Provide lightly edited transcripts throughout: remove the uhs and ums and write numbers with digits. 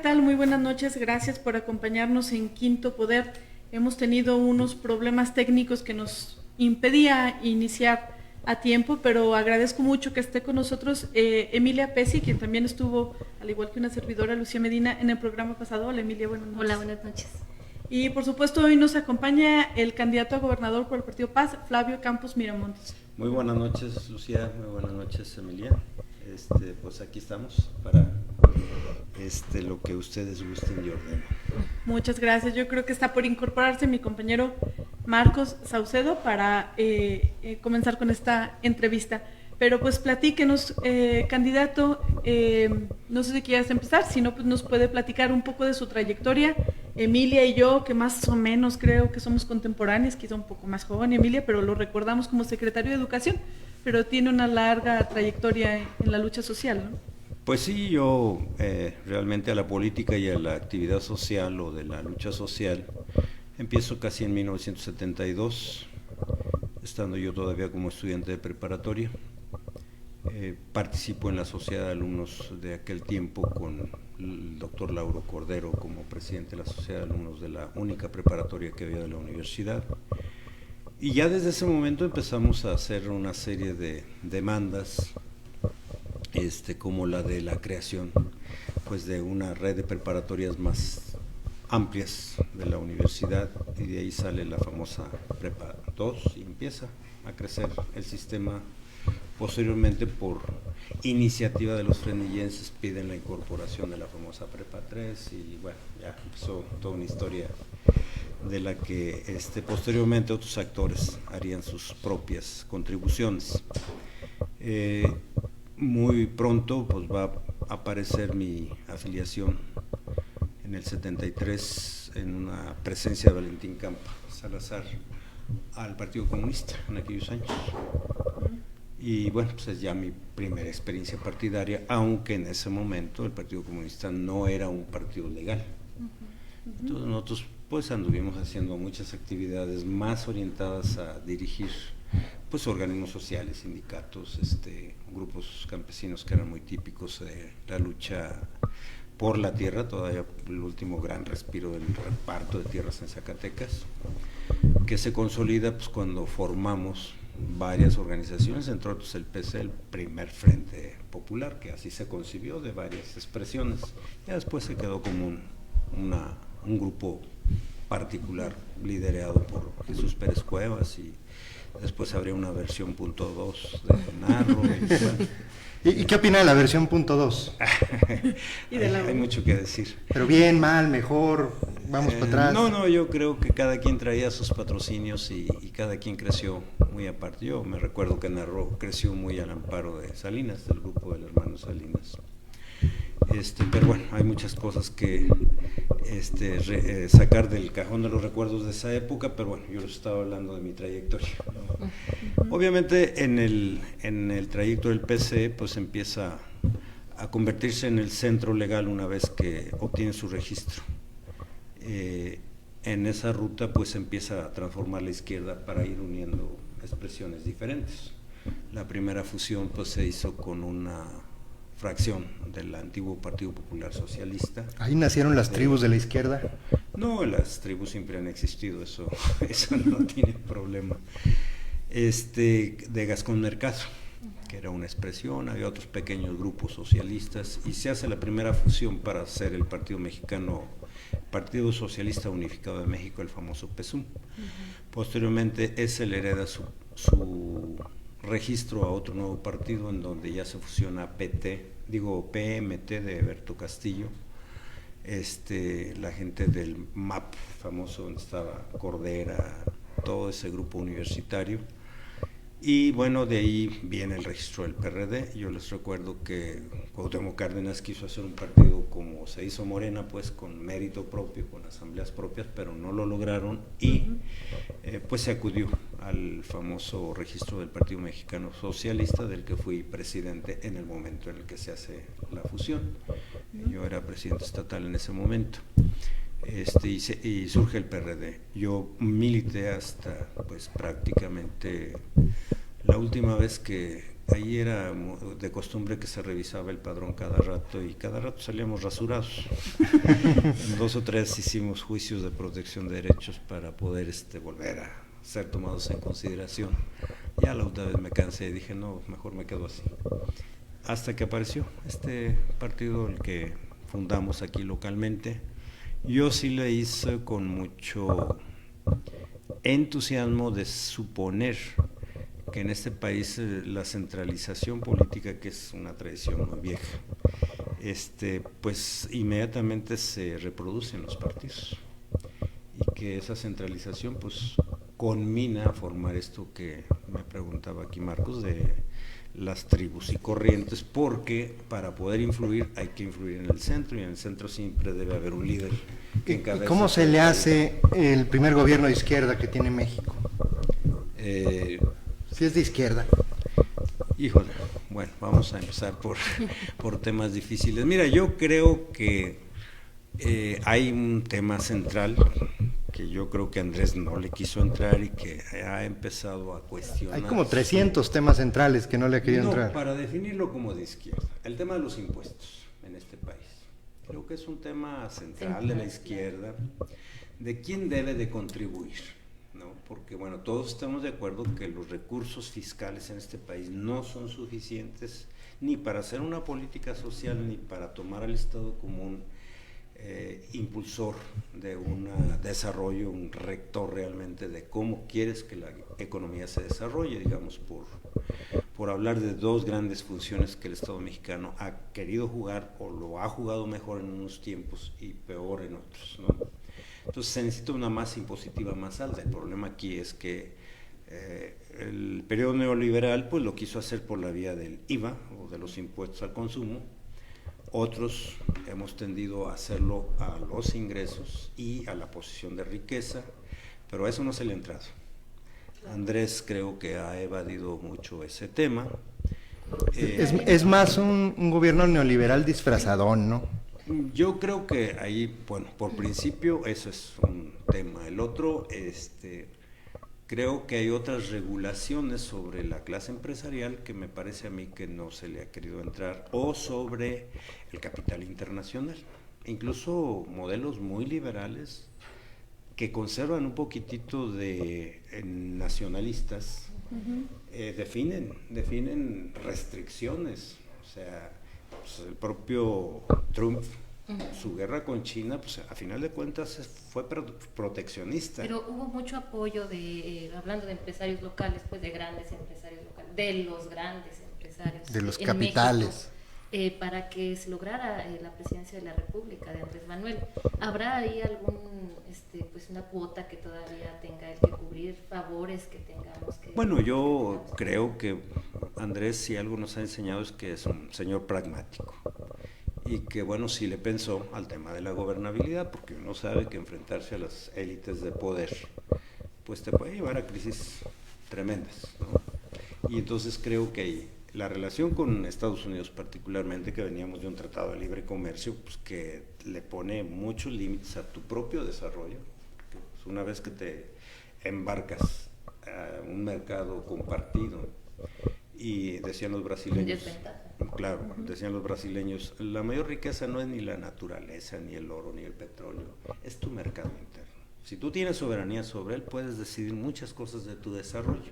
tal? Muy buenas noches, gracias por acompañarnos en Quinto Poder. Hemos tenido unos problemas técnicos que nos impedía iniciar a tiempo, pero agradezco mucho que esté con nosotros Emilia Pesci, quien también estuvo, al igual que una servidora, Lucía Medina, en el programa pasado. Hola Emilia, buenas noches. Hola, buenas noches. Y por supuesto hoy nos acompaña el candidato a gobernador por el Partido Paz, Flavio Campos Miramontes. Muy buenas noches, Lucía, muy buenas noches, Emilia. Pues aquí estamos para lo que ustedes gusten y ordenen. Muchas gracias. Yo creo que está por incorporarse mi compañero Marcos Saucedo para comenzar con esta entrevista. Pero pues platíquenos, candidato, no sé si quieres empezar, si no, pues nos puede platicar un poco de su trayectoria. Emilia y yo, que más o menos creo que somos contemporáneos, quizá un poco más joven Emilia, pero lo recordamos como secretario de Educación, pero tiene una larga trayectoria en la lucha social, ¿no? Pues sí, yo realmente a la política y a la actividad social o de la lucha social empiezo casi en 1972, estando yo todavía como estudiante de preparatoria. Participo en la sociedad de alumnos de aquel tiempo con el doctor Lauro Cordero como presidente de la sociedad de alumnos de la única preparatoria que había de la universidad. Y ya desde ese momento empezamos a hacer una serie de demandas, como la de la creación pues de una red de preparatorias más amplias de la universidad, y de ahí sale la famosa Prepa 2 y empieza a crecer el sistema. Posteriormente, por iniciativa de los frenillenses, piden la incorporación de la famosa Prepa 3 y bueno, ya empezó toda una historia de la que posteriormente otros actores harían sus propias contribuciones. Muy pronto pues va a aparecer mi afiliación en el 73 en una presencia de Valentín Campa Salazar al Partido Comunista en aquellos años. Y bueno, pues es ya mi primera experiencia partidaria, aunque en ese momento el Partido Comunista no era un partido legal. Entonces nosotros pues anduvimos haciendo muchas actividades más orientadas a dirigir pues organismos sociales, sindicatos, grupos campesinos que eran muy típicos de la lucha por la tierra, todavía el último gran respiro del reparto de tierras en Zacatecas, que se consolida pues cuando formamos varias organizaciones, entre otros el PC, el primer Frente Popular, que así se concibió, de varias expresiones. Ya después se quedó como un grupo particular liderado por Jesús Pérez Cuevas, y después habría una versión .2 de Narro. ¿Y qué opina de la versión .2? Hay mucho que decir. Pero bien, mal, mejor, vamos para atrás. No, yo creo que cada quien traía sus patrocinios y cada quien creció muy aparte. Yo me recuerdo que Narro creció muy al amparo de Salinas, del grupo del hermano Salinas. Pero bueno, hay muchas cosas que sacar del cajón de los recuerdos de esa época, pero bueno, yo les estaba hablando de mi trayectoria. Obviamente en el trayecto del PC pues empieza a convertirse en el centro legal una vez que obtiene su registro. En esa ruta pues empieza a transformar la izquierda para ir uniendo expresiones diferentes. La primera fusión pues se hizo con una fracción del antiguo Partido Popular Socialista. ¿Ahí nacieron las tribus de la izquierda? No, las tribus siempre han existido, eso no tiene problema. De Gascón Mercado, que era una expresión, había otros pequeños grupos socialistas, y se hace la primera fusión para hacer el Partido Mexicano, Partido Socialista Unificado de México, el famoso PSUM. Posteriormente ese le hereda su registro a otro nuevo partido, en donde ya se fusiona PMT de Berto Castillo, la gente del MAP famoso, donde estaba Cordera, todo ese grupo universitario. Y bueno, de ahí viene el registro del PRD. Yo les recuerdo que Cuauhtémoc Cárdenas quiso hacer un partido como se hizo Morena, pues con mérito propio, con asambleas propias, pero no lo lograron, y pues se acudió al famoso registro del Partido Mexicano Socialista, del que fui presidente en el momento en el que se hace la fusión. Yo era presidente estatal en ese momento. Y surge el PRD. Yo milité hasta pues prácticamente la última vez que ahí era de costumbre que se revisaba el padrón cada rato y cada rato salíamos rasurados. En 2 o 3 hicimos juicios de protección de derechos para poder volver a ser tomados en consideración. Ya la última vez me cansé y dije, no, mejor me quedo así. Hasta que apareció este partido, el que fundamos aquí localmente. Yo sí le hice con mucho entusiasmo de suponer que en este país la centralización política, que es una tradición muy vieja, pues inmediatamente se reproduce en los partidos y que esa centralización pues conmina a formar esto que me preguntaba aquí Marcos, de las tribus y corrientes, porque para poder influir hay que influir en el centro, y en el centro siempre debe haber un líder que encabece. ¿Y cómo se le hace el primer gobierno de izquierda que tiene México? Si es de izquierda. Híjole, bueno, vamos a empezar por temas difíciles. Mira, yo creo que hay un tema central que yo creo que Andrés no le quiso entrar y que ha empezado a cuestionar. Hay como 300 temas centrales que no le ha querido entrar. Para definirlo como de izquierda, el tema de los impuestos en este país. Creo que es un tema central de la izquierda, de quién debe de contribuir, ¿no? Porque bueno, todos estamos de acuerdo que los recursos fiscales en este país no son suficientes ni para hacer una política social ni para tomar al Estado como un impulsor de un desarrollo, un rector realmente de cómo quieres que la economía se desarrolle, digamos, por hablar de 2 grandes funciones que el Estado mexicano ha querido jugar o lo ha jugado mejor en unos tiempos y peor en otros, ¿no? Entonces se necesita una masa impositiva más alta. El problema aquí es que el periodo neoliberal pues lo quiso hacer por la vía del IVA o de los impuestos al consumo. Otros hemos tendido a hacerlo a los ingresos y a la posición de riqueza, pero a eso no se le ha entrado. Andrés creo que ha evadido mucho ese tema. Es más un gobierno neoliberal disfrazadón, ¿no? Yo creo que ahí, bueno, por principio eso es un tema. El otro, creo que hay otras regulaciones sobre la clase empresarial que me parece a mí que no se le ha querido entrar, o sobre el capital internacional, incluso modelos muy liberales que conservan un poquitito de nacionalistas, definen restricciones. O sea, pues el propio Trump, su guerra con China, pues a final de cuentas fue proteccionista. Pero hubo mucho apoyo hablando de empresarios locales, pues de grandes empresarios locales, de los grandes empresarios. De los capitales. México, para que se lograra la presidencia de la República de Andrés Manuel. ¿Habrá ahí pues una cuota que todavía tenga el que cubrir, favores que tengamos que... Bueno, yo creo que Andrés, si algo nos ha enseñado, es que es un señor pragmático. Y que bueno, sí le pensó al tema de la gobernabilidad, porque uno sabe que enfrentarse a las élites de poder pues te puede llevar a crisis tremendas, ¿no? Y entonces creo que la relación con Estados Unidos particularmente, que veníamos de un tratado de libre comercio, pues que le pone muchos límites a tu propio desarrollo, pues una vez que te embarcas a un mercado compartido, y decían los brasileños, claro, decían los brasileños, la mayor riqueza no es ni la naturaleza, ni el oro, ni el petróleo, es tu mercado interno. Si tú tienes soberanía sobre él, puedes decidir muchas cosas de tu desarrollo,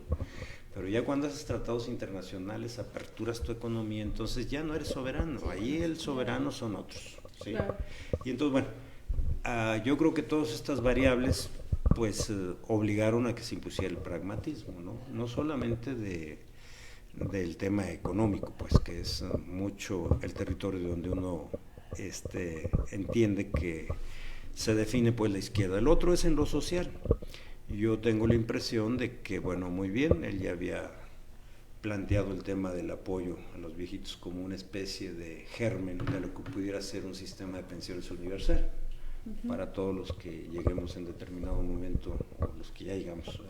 pero ya cuando haces tratados internacionales, aperturas tu economía, entonces ya no eres soberano, ahí el soberano son otros, ¿sí? Claro. Y entonces, bueno, yo creo que todas estas variables pues obligaron a que se impusiera el pragmatismo, ¿no? No solamente del tema económico, pues que es mucho el territorio donde uno entiende que se define pues la izquierda. El otro es en lo social. Yo tengo la impresión de que, bueno, muy bien, él ya había planteado el tema del apoyo a los viejitos como una especie de germen de lo que pudiera ser un sistema de pensiones universal para todos los que lleguemos en determinado momento, o los que ya llegamos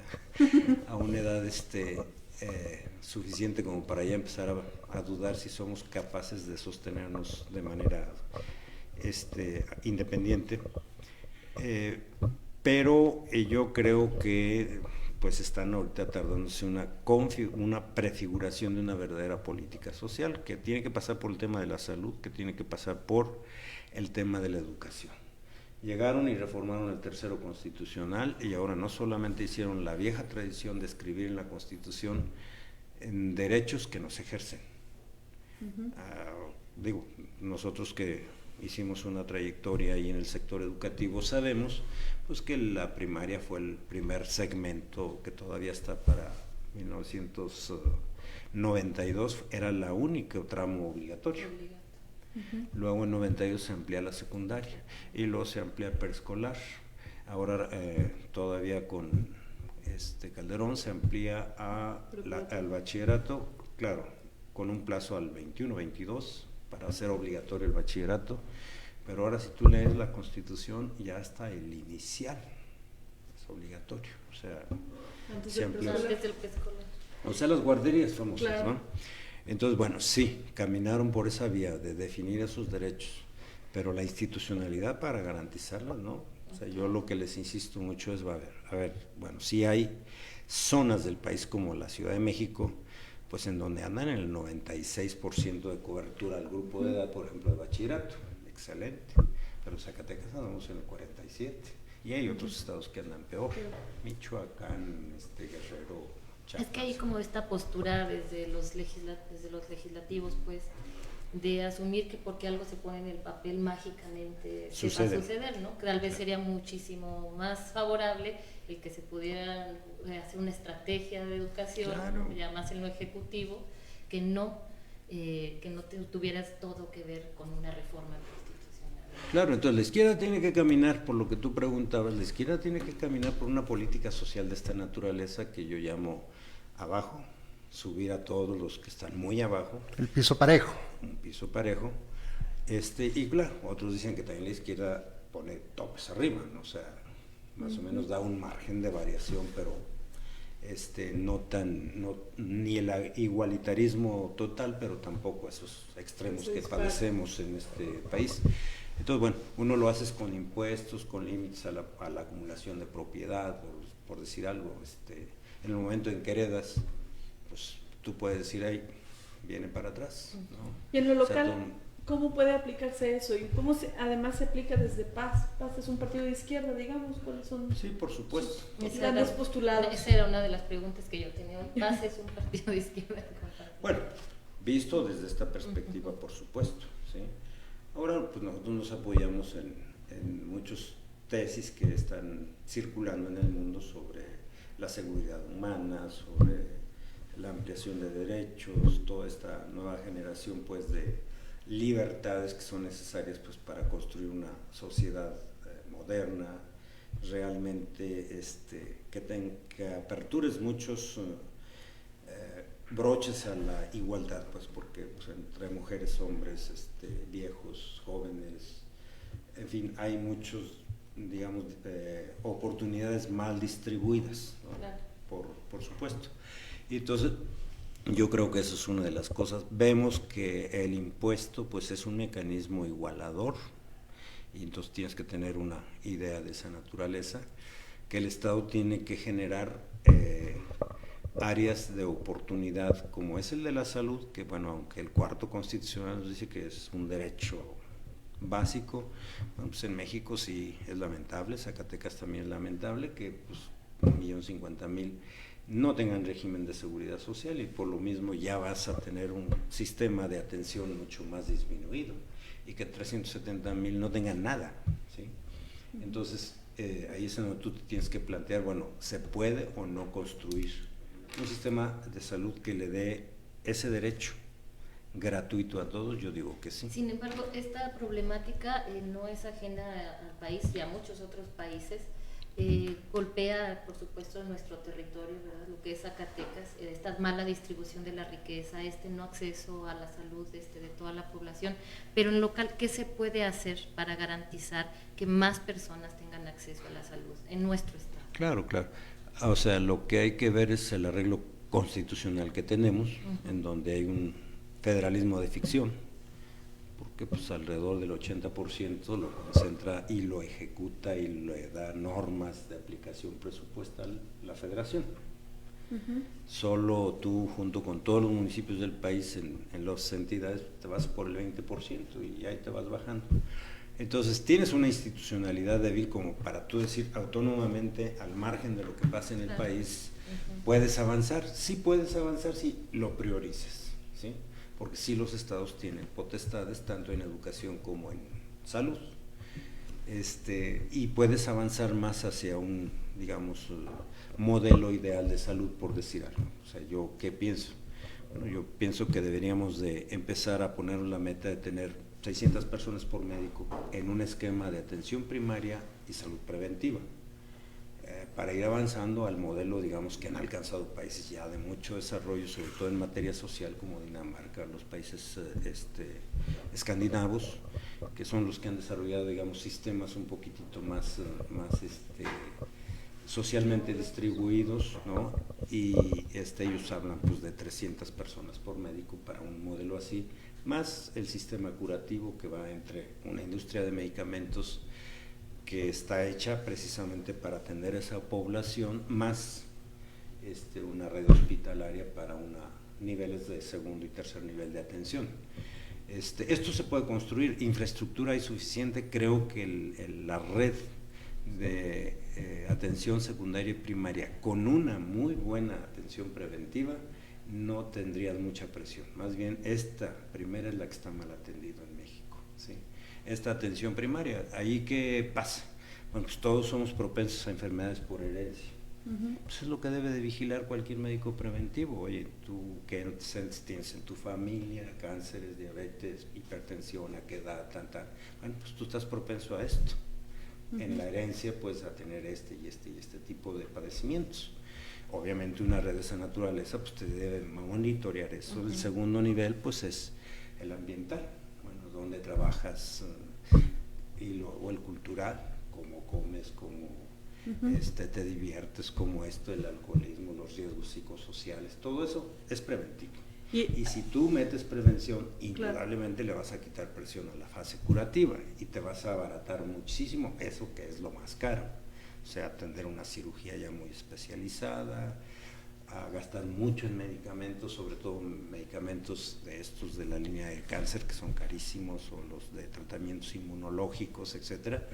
a una edad suficiente como para ya empezar a dudar si somos capaces de sostenernos de manera independiente, pero yo creo que pues están ahorita tardándose una prefiguración de una verdadera política social que tiene que pasar por el tema de la salud, que tiene que pasar por el tema de la educación. Llegaron y reformaron el tercero constitucional y ahora no solamente hicieron la vieja tradición de escribir en la Constitución en derechos que no se ejercen. Digo, nosotros que hicimos una trayectoria ahí en el sector educativo sabemos pues que la primaria fue el primer segmento que todavía está para 1992, era la única tramo obligatorio. Luego en 92 se amplía la secundaria y luego se amplía preescolar. Ahora todavía con Calderón se amplía al bachillerato, claro, con un plazo al 21, 22 para hacer obligatorio el bachillerato, pero ahora si tú lees la Constitución ya está el inicial, es obligatorio, o sea, se amplió. O sea, las guarderías famosas, claro. ¿No? Entonces, bueno, sí, caminaron por esa vía de definir esos derechos, pero la institucionalidad para garantizarlas, ¿no? O sea, yo lo que les insisto mucho es, bueno, sí hay zonas del país como la Ciudad de México, pues en donde andan en el 96% de cobertura al grupo de edad, por ejemplo, de bachillerato, excelente, pero Zacatecas andamos en el 47%, y hay otros estados que andan peor, Michoacán, Guerrero, Chiapas. Es que hay como esta postura desde los legislativos, pues, de asumir que porque algo se pone en el papel mágicamente se va a suceder, ¿no? Que tal vez sería muchísimo más favorable el que se pudiera hacer una estrategia de educación, claro, ya más en lo ejecutivo, que no tuvieras todo que ver con una reforma constitucional. Claro, entonces la izquierda tiene que caminar, por lo que tú preguntabas, la izquierda tiene que caminar por una política social de esta naturaleza que yo llamo abajo, subir a todos los que están muy abajo. El piso parejo. Un piso parejo. Y claro, otros dicen que también la izquierda pone topes arriba, ¿no? O sea, más o menos da un margen de variación, pero ni el igualitarismo total, pero tampoco esos extremos que padecemos en este país. Entonces, bueno, uno lo haces con impuestos, con límites a la acumulación de propiedad, por decir algo. En el momento en que heredas, pues tú puedes decir, ahí viene para atrás, ¿no? Y en lo local, ¿cómo puede aplicarse eso? ¿Y cómo además se aplica desde Paz? Paz es un partido de izquierda, digamos, ¿cuáles son? Sí, por supuesto. Grandes postulados. Esa era una de las preguntas que yo tenía. ¿Paz es un partido de izquierda? Bueno, visto desde esta perspectiva, por supuesto, ¿sí? Ahora, pues nosotros nos apoyamos en muchas tesis que están circulando en el mundo sobre la seguridad humana, sobre la ampliación de derechos, toda esta nueva generación pues de libertades que son necesarias pues para construir una sociedad moderna, realmente que apertures muchos broches a la igualdad, pues porque pues, entre mujeres, hombres, viejos, jóvenes, en fin, hay muchos, digamos, oportunidades mal distribuidas, ¿no? Claro. Por supuesto. Y entonces yo creo que eso es una de las cosas. Vemos que el impuesto pues es un mecanismo igualador y entonces tienes que tener una idea de esa naturaleza, que el Estado tiene que generar áreas de oportunidad como es el de la salud, que bueno, aunque el cuarto constitucional nos dice que es un derecho básico, bueno, pues en México sí es lamentable, Zacatecas también es lamentable que pues 1.050.000 no tengan régimen de seguridad social y por lo mismo ya vas a tener un sistema de atención mucho más disminuido y que 370.000 no tengan nada, ¿sí? Entonces ahí es donde tú te tienes que plantear, bueno, ¿se puede o no construir un sistema de salud que le dé ese derecho gratuito a todos? Yo digo que sí. Sin embargo, esta problemática no es ajena al país y a muchos otros países. Golpea, por supuesto, nuestro territorio, ¿verdad? Lo que es Zacatecas, esta mala distribución de la riqueza, no acceso a la salud de toda la población, pero en local, ¿qué se puede hacer para garantizar que más personas tengan acceso a la salud en nuestro estado? Claro, claro. O sea, lo que hay que ver es el arreglo constitucional que tenemos, en donde hay un federalismo de ficción, porque pues alrededor del 80% lo concentra y lo ejecuta y le da normas de aplicación presupuestal la federación. Solo tú, junto con todos los municipios del país en las entidades, te vas por el 20% y ahí te vas bajando. Entonces tienes una institucionalidad débil como para tú decir autónomamente, al margen de lo que pasa en el país, puedes avanzar. Sí puedes avanzar si lo priorices, ¿sí? Porque sí los estados tienen potestades tanto en educación como en salud, y puedes avanzar más hacia un, digamos, modelo ideal de salud, por decir algo. O sea, ¿yo qué pienso? Bueno, yo pienso que deberíamos de empezar a poner la meta de tener 600 personas por médico en un esquema de atención primaria y salud preventiva, para ir avanzando al modelo, digamos, que han alcanzado países ya de mucho desarrollo, sobre todo en materia social, como Dinamarca, los países escandinavos, que son los que han desarrollado, digamos, sistemas un poquitito más socialmente distribuidos, ¿no? Y ellos hablan pues de 300 personas por médico para un modelo así, más el sistema curativo que va entre una industria de medicamentos que está hecha precisamente para atender a esa población, más una red hospitalaria para niveles de segundo y tercer nivel de atención. Esto se puede construir, infraestructura hay suficiente. Creo que la red de atención secundaria y primaria con una muy buena atención preventiva no tendrías mucha presión. Más bien esta primera es la que está mal atendida en México, ¿sí? Esta atención primaria, ¿ahí qué pasa? Bueno, pues todos somos propensos a enfermedades por herencia. Pues es lo que debe de vigilar cualquier médico preventivo. Oye, tú qué antecedentes tienes en tu familia, cánceres, diabetes, hipertensión, a qué edad, bueno, pues tú estás propenso a esto. En la herencia puedes a tener este y este tipo de padecimientos. Obviamente una red de esa naturaleza pues te debe monitorear eso. El segundo nivel pues es el ambiental, bueno, donde trabajas, o el cultural, cómo comes, cómo te diviertes, como el alcoholismo, los riesgos psicosociales, todo eso es preventivo. Y si tú metes prevención, indudablemente le vas a quitar presión a la fase curativa y te vas a abaratar muchísimo eso que es lo más caro. O sea, atender una cirugía ya muy especializada, a gastar mucho en medicamentos, sobre todo medicamentos de estos de la línea del cáncer, que son carísimos, o los de tratamientos inmunológicos, etcétera.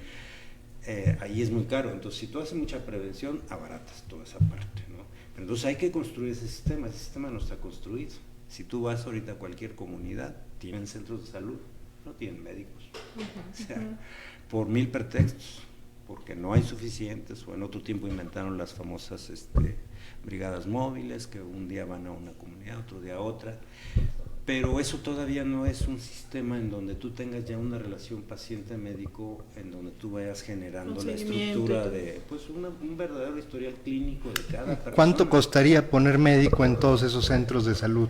Ahí es muy caro. Entonces, si tú haces mucha prevención, abaratas toda esa parte, ¿no? Pero entonces hay que construir ese sistema no está construido. Si tú vas ahorita a cualquier comunidad, tienen centros de salud, no tienen médicos. O sea, por 1000 pretextos, porque no hay suficientes, o en otro tiempo inventaron las famosas brigadas móviles, que un día van a una comunidad, otro día a otra, pero eso todavía no es un sistema en donde tú tengas ya una relación paciente-médico, en donde tú vayas generando la estructura de un verdadero historial clínico de cada persona. ¿Cuánto costaría poner médico en todos esos centros de salud?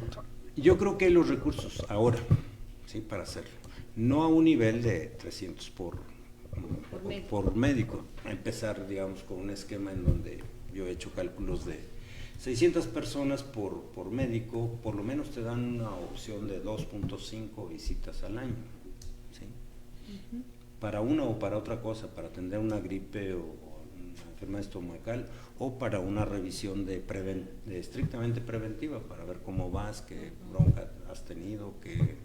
Yo creo que hay los recursos ahora, ¿sí?, para hacerlo. No a un nivel de 300 por médico. Empezar, digamos, con un esquema en donde yo he hecho cálculos de 600 personas por médico, por lo menos te dan una opción de 2.5 visitas al año, ¿sí? Para una o para otra cosa, para atender una gripe o una enfermedad estomacal, o para una revisión estrictamente preventiva, para ver cómo vas, qué bronca has tenido, que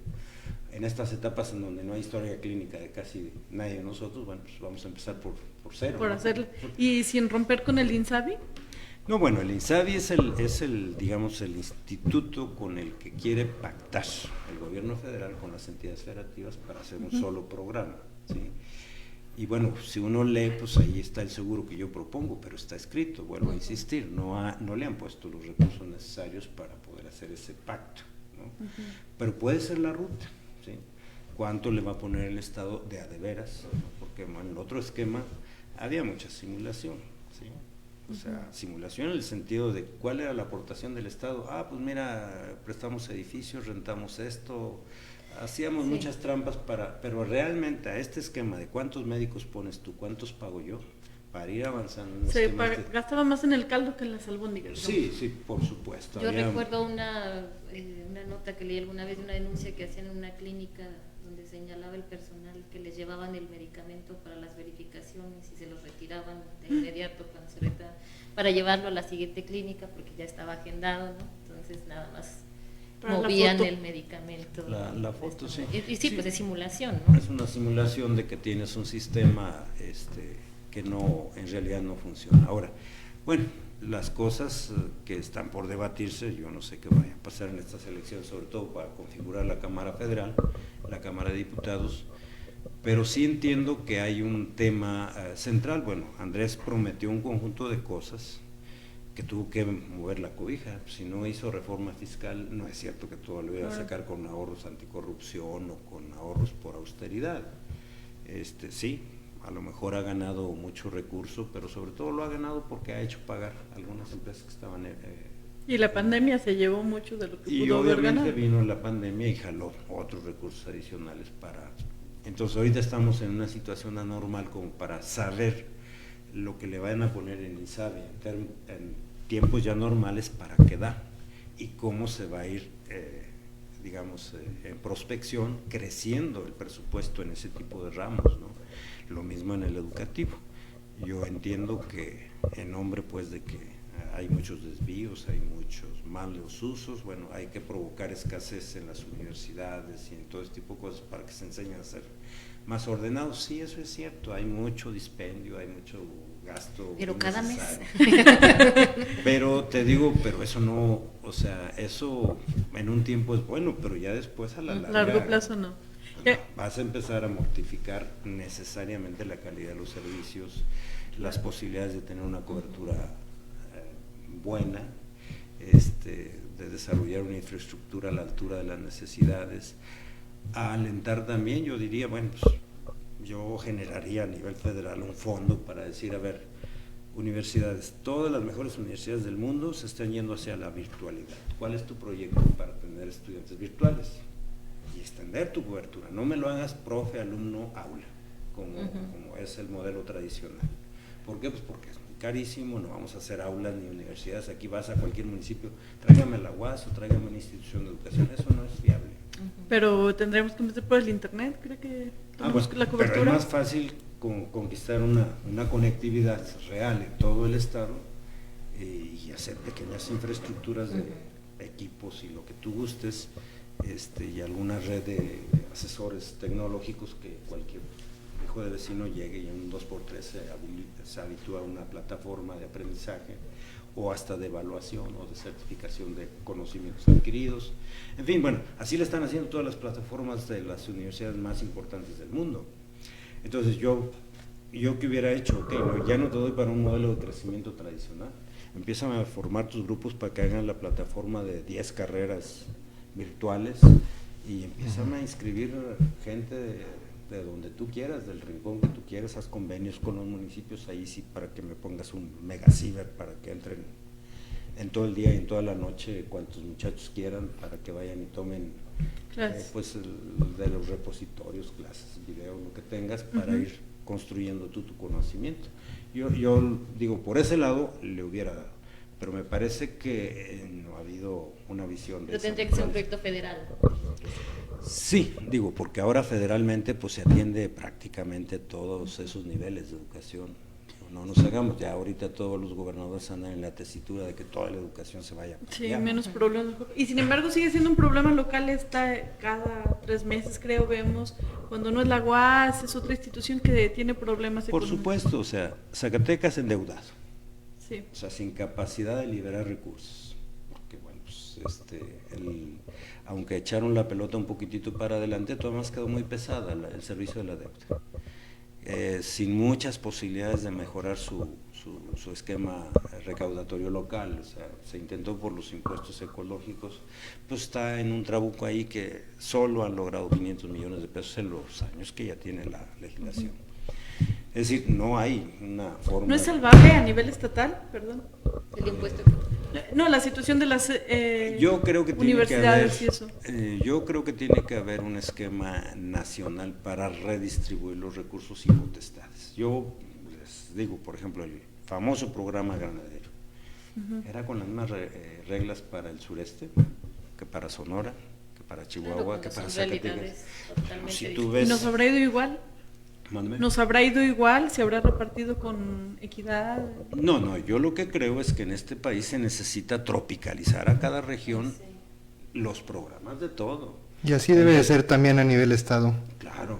en estas etapas en donde no hay historia clínica de casi nadie de nosotros, bueno, pues vamos a empezar por cero. Por hacerlo. ¿Y sin romper con el INSABI? No, bueno, el INSABI es el instituto con el que quiere pactar el gobierno federal con las entidades federativas para hacer un solo programa, ¿sí? Y bueno, si uno lee, pues ahí está el seguro que yo propongo, pero está escrito, vuelvo a insistir, no le han puesto los recursos necesarios para poder hacer ese pacto, ¿no? Pero puede ser la ruta, ¿sí? ¿Cuánto le va a poner el Estado de a de veras? Porque en el otro esquema había mucha simulación, ¿sí? O sea, simulación en el sentido de cuál era la aportación del Estado. Pues mira, prestamos edificios, rentamos esto, hacíamos muchas trampas pero realmente a este esquema de cuántos médicos pones tú, cuántos pago yo, para ir avanzando en Se esquemas gastaba más en el caldo que en las albóndigas. Sí, sí, por supuesto. Yo recuerdo una nota que leí alguna vez de una denuncia que hacían en una clínica donde señalaba el personal que les llevaban el medicamento para las verificaciones y se los retiraban de inmediato cuando se retiraban, para llevarlo a la siguiente clínica porque ya estaba agendado, ¿no? Entonces nada más para movían el medicamento. La foto, sí. Y sí, pues es simulación, ¿no? Es una simulación de que tienes un sistema que no, en realidad no funciona. Ahora, bueno, las cosas que están por debatirse, yo no sé qué vaya a pasar en estas elecciones, sobre todo para configurar la Cámara Federal, la Cámara de Diputados, pero sí entiendo que hay un tema central. Bueno, Andrés prometió un conjunto de cosas que tuvo que mover la cobija. Si no hizo reforma fiscal, no es cierto que todo lo iba a sacar con ahorros anticorrupción o con ahorros por austeridad. Sí, a lo mejor ha ganado mucho recurso, pero sobre todo lo ha ganado porque ha hecho pagar algunas empresas que estaban... y la pandemia se llevó mucho de lo que y pudo haber ganado. Y obviamente vino la pandemia y jaló otros recursos adicionales para... Entonces ahorita estamos en una situación anormal como para saber lo que le vayan a poner en INSABI en tiempos ya normales para qué da y cómo se va a ir, en prospección, creciendo el presupuesto en ese tipo de ramos, ¿no? Lo mismo en el educativo. Yo entiendo que en nombre pues de que hay muchos desvíos, hay muchos malos usos, bueno, hay que provocar escasez en las universidades y en todo este tipo de cosas para que se enseñen a ser más ordenados. Sí, eso es cierto, hay mucho dispendio, hay mucho gasto. Pero cada mes. Pero te digo, pero eso no, o sea, eso en un tiempo es bueno, pero ya después a la largo plazo no. Vas a empezar a mortificar necesariamente la calidad de los servicios, las posibilidades de tener una cobertura buena, de desarrollar una infraestructura a la altura de las necesidades, a alentar también, yo diría, bueno, pues yo generaría a nivel federal un fondo para decir, a ver, universidades, todas las mejores universidades del mundo se están yendo hacia la virtualidad. ¿Cuál es tu proyecto para tener estudiantes virtuales? Y extender tu cobertura, no me lo hagas profe, alumno, aula, como es el modelo tradicional. ¿Por qué? Pues porque es muy carísimo, no vamos a hacer aulas ni universidades, aquí vas a cualquier municipio, tráigame la UAS o tráigame una institución de educación, eso no es viable. Pero tendremos que meter por el internet, creo que bueno, la cobertura. Pero es más fácil conquistar una conectividad real en todo el estado y hacer pequeñas infraestructuras de equipos y lo que tú gustes, y alguna red de asesores tecnológicos que cualquier hijo de vecino llegue y en un 2x3 se habitúa a una plataforma de aprendizaje o hasta de evaluación o de certificación de conocimientos adquiridos. En fin, bueno, así le están haciendo todas las plataformas de las universidades más importantes del mundo. Entonces yo que hubiera hecho, ok, no, ya no te doy para un modelo de crecimiento tradicional, empiezan a formar tus grupos para que hagan la plataforma de 10 carreras virtuales y empiezan a inscribir gente de donde tú quieras, del rincón que tú quieras, haz convenios con los municipios, ahí sí para que me pongas un mega ciber para que entren en todo el día y en toda la noche cuantos muchachos quieran para que vayan y tomen de los repositorios, clases, videos, lo que tengas para ir construyendo tu conocimiento. Yo digo, por ese lado le hubiera dado, pero me parece que no ha habido una visión de pero tendría que ser un proyecto federal. Sí, digo, porque ahora federalmente pues se atiende prácticamente todos esos niveles de educación. No nos hagamos, ya ahorita todos los gobernadores andan en la tesitura de que toda la educación se vaya. Sí, menos problemas. Y sin embargo sigue siendo un problema local, cada 3 meses creo vemos, cuando no es la UAS, es otra institución que tiene problemas Por económicos. supuesto, o sea, Zacatecas endeudado. Sí. O sea, sin capacidad de liberar recursos. Porque bueno, pues aunque echaron la pelota un poquitito para adelante, todavía más quedó muy pesada el servicio de la deuda. Sin muchas posibilidades de mejorar su esquema recaudatorio local, o sea, se intentó por los impuestos ecológicos, pues está en un trabuco ahí que solo han logrado 500 millones de pesos en los años que ya tiene la legislación. Es decir, no hay una forma... ¿No es salvable a nivel estatal? Perdón. El impuesto. No, la situación de las yo creo que universidades y eso. Yo creo que tiene que haber un esquema nacional para redistribuir los recursos y potestades. Yo les digo, por ejemplo, el famoso programa Granadero, era con las mismas reglas para el sureste, que para Sonora, que para Chihuahua, que para Zacatecas. Si tú ves, ¿Y nos habrá ido igual? Mándame. ¿Nos habrá ido igual? ¿Se habrá repartido con equidad? No, yo lo que creo es que en este país se necesita tropicalizar a cada región los programas de todo. Y así debe de ser también a nivel estado.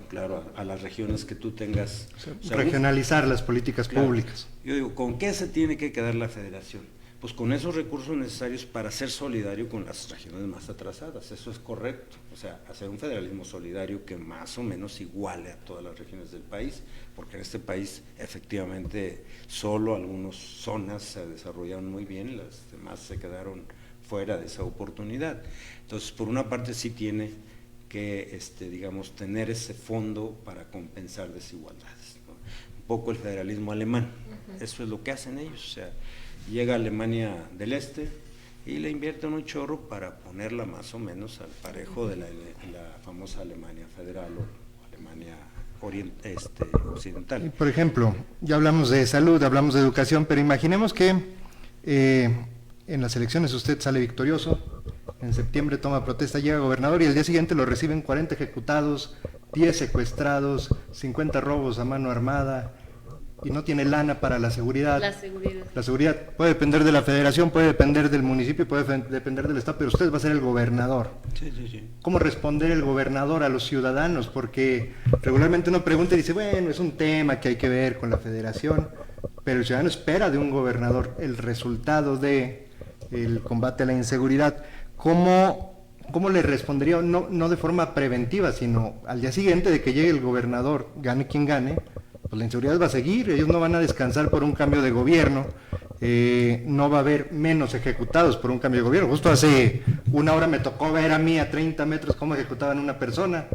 Claro, a las regiones que tú tengas. O sea, regionalizar las políticas públicas. Yo digo, ¿con qué se tiene que quedar la federación? Pues con esos recursos necesarios para ser solidario con las regiones más atrasadas, eso es correcto, o sea, hacer un federalismo solidario que más o menos iguale a todas las regiones del país, porque en este país efectivamente solo algunas zonas se desarrollaron muy bien, las demás se quedaron fuera de esa oportunidad. Entonces, por una parte sí tiene que, digamos, tener ese fondo para compensar desigualdades, ¿no? Un poco el federalismo alemán, eso es lo que hacen ellos, o sea, llega Alemania del Este y le invierten un chorro para ponerla más o menos al parejo de la famosa Alemania federal o Alemania occidental. Y por ejemplo, ya hablamos de salud, hablamos de educación, pero imaginemos que en las elecciones usted sale victorioso, en septiembre toma protesta, llega gobernador y al día siguiente lo reciben 40 ejecutados, 10 secuestrados, 50 robos a mano armada, y no tiene lana para la seguridad. La seguridad puede depender de la federación, puede depender del municipio, puede depender del estado, pero usted va a ser el gobernador. Sí. ¿Cómo responder el gobernador a los ciudadanos? Porque regularmente uno pregunta y dice, bueno, es un tema que hay que ver con la federación, pero el ciudadano espera de un gobernador el resultado de el combate a la inseguridad. ¿Cómo le respondería, no de forma preventiva, sino al día siguiente de que llegue el gobernador, gane quien gane? Pues la inseguridad va a seguir, ellos no van a descansar por un cambio de gobierno, no va a haber menos ejecutados por un cambio de gobierno. Justo hace una hora me tocó ver a mí a 30 metros cómo ejecutaban una persona,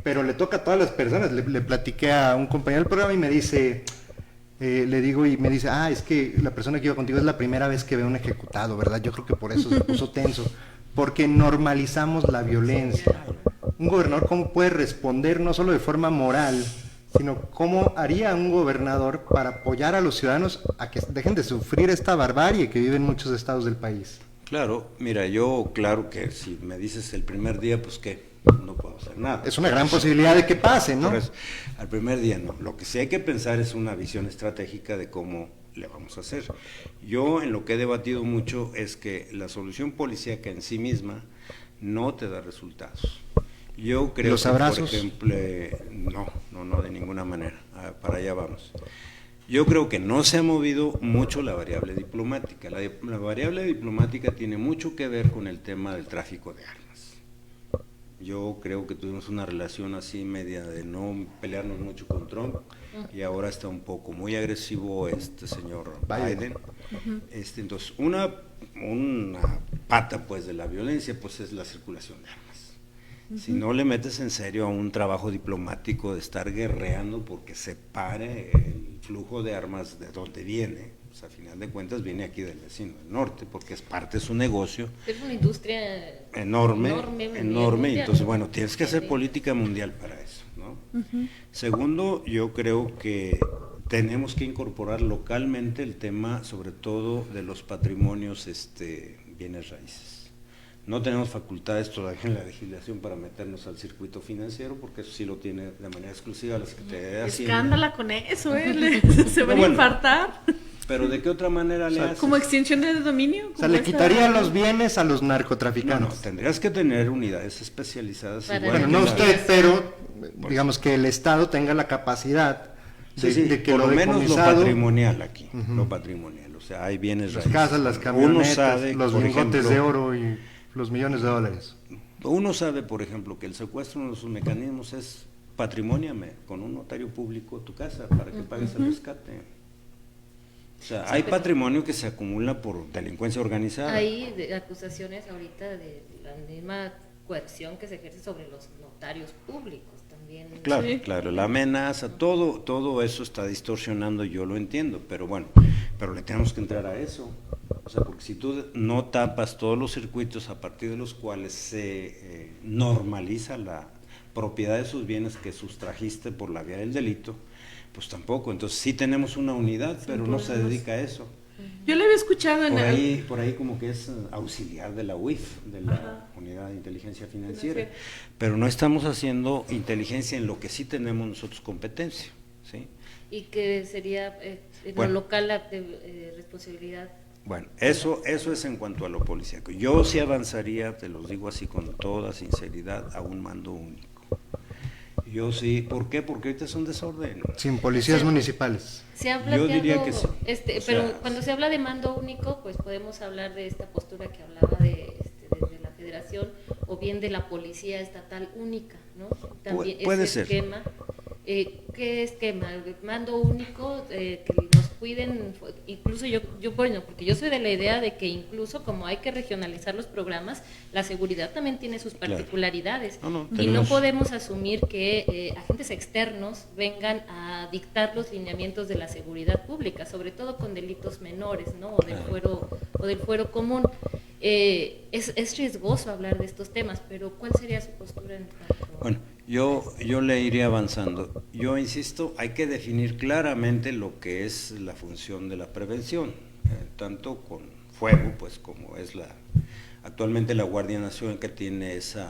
pero le toca a todas las personas. Le platiqué a un compañero del programa y me dice, le digo y me dice, es que la persona que iba contigo es la primera vez que ve un ejecutado, ¿verdad? Yo creo que por eso se puso tenso, porque normalizamos la violencia. Un gobernador, ¿cómo puede responder no solo de forma moral, sino cómo haría un gobernador para apoyar a los ciudadanos a que dejen de sufrir esta barbarie que viven muchos estados del país? Claro, mira, claro que si me dices el primer día, pues ¿qué? No puedo hacer nada. Es una gran posibilidad de que pase, ¿no? Por eso, al primer día no. Lo que sí hay que pensar es una visión estratégica de cómo le vamos a hacer. Yo en lo que he debatido mucho es que la solución policíaca en sí misma no te da resultados. Yo creo ¿Los abrazos? Que, por ejemplo, no, de ninguna manera, para allá vamos. Yo creo que no se ha movido mucho la variable diplomática. La variable diplomática tiene mucho que ver con el tema del tráfico de armas. Yo creo que tuvimos una relación así media de no pelearnos mucho con Trump, y ahora está un poco muy agresivo este señor Biden. Entonces, una pata pues de la violencia pues es la circulación de armas. Si no le metes en serio a un trabajo diplomático de estar guerreando porque se pare el flujo de armas de donde viene, pues a final de cuentas viene aquí del vecino del norte, porque es parte de su negocio. Es una industria enorme, mundial, entonces bueno, tienes que hacer política mundial para eso, ¿no? Segundo, yo creo que tenemos que incorporar localmente el tema, sobre todo de los patrimonios, bienes raíces. No tenemos facultades todavía en la legislación para meternos al circuito financiero, porque eso sí lo tiene de manera exclusiva la Secretaría de Hacienda. Escándala con eso, se van a infartar. Pero ¿de qué otra manera le haces? ¿Como extinción de dominio? O sea, le quitarían los bienes a los narcotraficantes. No, tendrías que tener unidades especializadas. Bueno, no usted, pero digamos que el Estado tenga la capacidad de que por lo menos lo patrimonial aquí, lo patrimonial, o sea, hay bienes raíces. Las casas, las camionetas, los lingotes de oro y los millones de dólares. Uno sabe, por ejemplo, que el secuestro, uno de sus mecanismos es patrimóniame con un notario público tu casa para que pagues el rescate. O sea, hay patrimonio que se acumula por delincuencia organizada. Hay acusaciones ahorita de la misma coerción que se ejerce sobre los notarios públicos también. Claro, la amenaza, todo eso está distorsionando, yo lo entiendo, pero le tenemos que entrar a eso. O sea, porque si tú no tapas todos los circuitos a partir de los cuales se normaliza la propiedad de sus bienes que sustrajiste por la vía del delito, Pues tampoco, entonces sí tenemos una unidad, pero no se dedica a eso. Yo le había escuchado en por ahí como que es auxiliar de la UIF, de la Ajá. Unidad de Inteligencia Financiera, pero no estamos haciendo inteligencia en lo que sí tenemos nosotros competencia, ¿sí? Y que sería en Bueno. lo local la responsabilidad. Bueno, eso es en cuanto a lo policíaco. Yo sí avanzaría, te los digo así con toda sinceridad, a un mando único. Yo sí, ¿por qué? Porque ahorita es un desorden. Sin policías Sí. municipales. Se ha Yo planteado, diría que sí. Pero O sea, cuando se habla de mando único, pues podemos hablar de esta postura que hablaba de la Federación o bien de la Policía Estatal Única, ¿no? También Puede ese ser. esquema. ¿Qué esquema? ¿El mando único? Que nos cuiden, incluso yo, bueno, porque yo soy de la idea de que incluso como hay que regionalizar los programas, la seguridad también tiene sus particularidades. No, Y no tenemos- podemos asumir que agentes externos vengan a dictar los lineamientos de la seguridad pública, sobre todo con delitos menores, ¿no? O del fuero común. Es riesgoso hablar de estos temas, pero ¿cuál sería su postura en cuanto? Bueno, yo le iré avanzando. Yo insisto, hay que definir claramente lo que es la función de la prevención, tanto con fuego, pues como es actualmente la Guardia Nacional, que tiene esa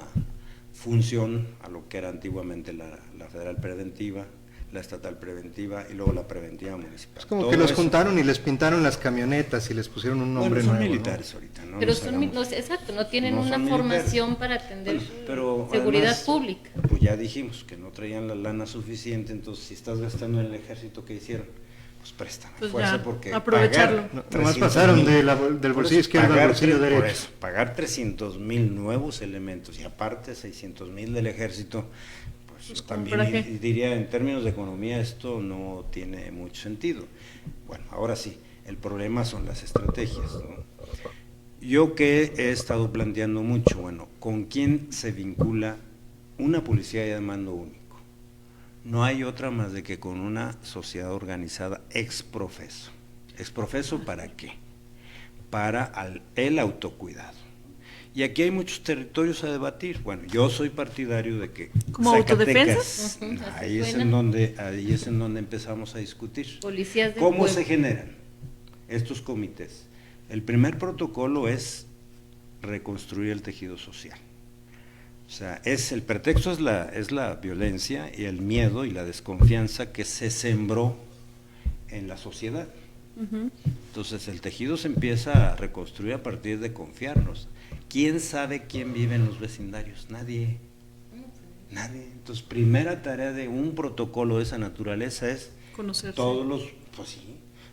función a lo que era antiguamente la Federal Preventiva, la Estatal Preventiva y luego la Preventiva Municipal. Es como Todo que los eso- juntaron y les pintaron las camionetas y les pusieron un nombre Bueno, son nuevo, ¿no? militares ahorita, ¿no? Pero Nos hagamos- exacto, no tienen no una son militares. formación para atender Bueno, pero seguridad además, pública. Pues ya dijimos que no traían la lana suficiente, entonces si estás gastando en el ejército, ¿qué hicieron? Pues préstame Pues fuerza, ya, porque aprovecharlo. pagar No, 300,000, nomás pasaron del por bolsillo eso, izquierdo al pagar bolsillo por derecho. eso, pagar 300,000 nuevos elementos y aparte 600,000 del ejército, pues también ¿para qué? diría en términos de economía esto no tiene mucho sentido. Bueno, ahora sí, el problema son las estrategias, ¿no? Yo que he estado planteando mucho, bueno, ¿con quién se vincula una policía de mando único? No hay otra más de que con una sociedad organizada ex profeso. ¿Ex profeso para qué? Para el autocuidado. Y aquí hay muchos territorios a debatir. Bueno, yo soy partidario de que ¿Como Zacatecas, autodefensa? Ujú, así ahí es en donde empezamos a discutir. Policías del ¿Cómo pueblo. se generan estos comités? El primer protocolo es reconstruir el tejido social. O sea, el pretexto es la violencia y el miedo y la desconfianza que se sembró en la sociedad. Ujú. Entonces el tejido se empieza a reconstruir a partir de confiarnos. ¿Quién sabe quién vive en los vecindarios? Nadie. Entonces, primera tarea de un protocolo de esa naturaleza es Conocerse.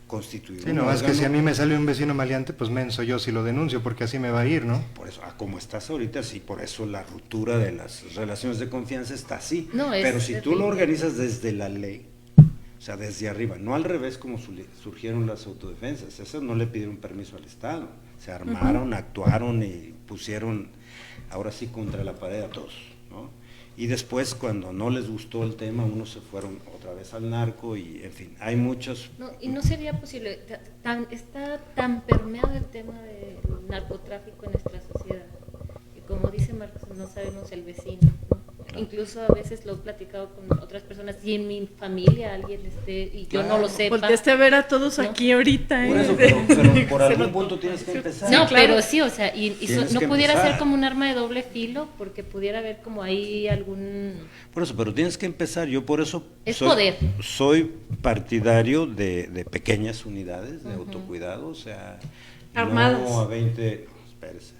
constituir Sí, un no, es que órgano. si a mí me sale un vecino maleante, pues menso yo si lo denuncio, porque así me va a ir, ¿no? Por eso, como estás ahorita, sí, por eso la ruptura de las relaciones de confianza está así. No, es pero si tú terrible. lo organizas desde la ley, o sea, desde arriba, no al revés como surgieron las autodefensas, esas no le pidieron permiso al Estado, se armaron, actuaron y pusieron ahora sí contra la pared a todos, ¿no? Y después cuando no les gustó el tema, unos se fueron otra vez al narco y en fin, hay muchos... No, y no sería posible, está tan permeado el tema del narcotráfico en nuestra sociedad, que como dice Marcos, no sabemos el vecino, ¿no? Incluso a veces lo he platicado con otras personas, y en mi familia alguien y yo no lo sepa. Volteaste a ver a todos ¿No? aquí ahorita, ¿eh? Por eso, pero por Se algún notó. punto tienes que empezar. No, claro. pero sí, o sea, Tienes no que pudiera empezar. ser como un arma de doble filo, porque pudiera haber como ahí algún... Por eso, pero tienes que empezar. Yo por eso Es poder. soy partidario de pequeñas unidades de autocuidado, o sea, Armadas. no a 20, espérese.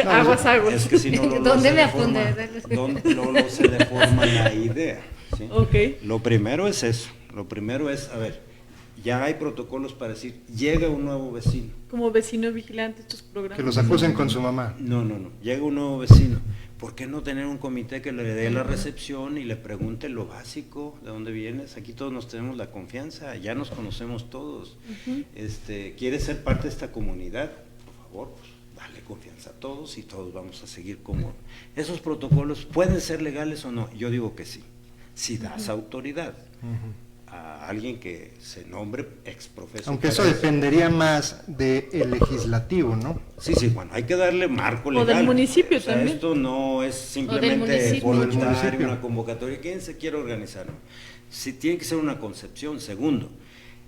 Aguas. Es que si no, luego ¿Dónde se me deforma- apunté? luego se deforma la idea. ¿sí? Ok. Lo primero es eso. Lo primero es, a ver, ya hay protocolos para decir, llega un nuevo vecino. Como vecino vigilante estos programas. Que los acusen con su mamá. No, llega un nuevo vecino. ¿Por qué no tener un comité que le dé la recepción y le pregunte lo básico, de dónde vienes? Aquí todos nos tenemos la confianza, ya nos conocemos todos. ¿Quieres ser parte de esta comunidad? Por favor, pues, dale confianza a todos y todos vamos a seguir como... ¿Esos protocolos pueden ser legales o no? Yo digo que sí. Si das autoridad a alguien que se nombre ex profeso. Aunque eso dependería más del legislativo, ¿no? Sí, bueno, hay que darle marco O legal. del municipio O sea, también. Esto no es O del simplemente municipio. O del voluntario, municipio. una convocatoria. ¿Quién se quiere organizar? Sí, tiene que ser una concepción. Segundo,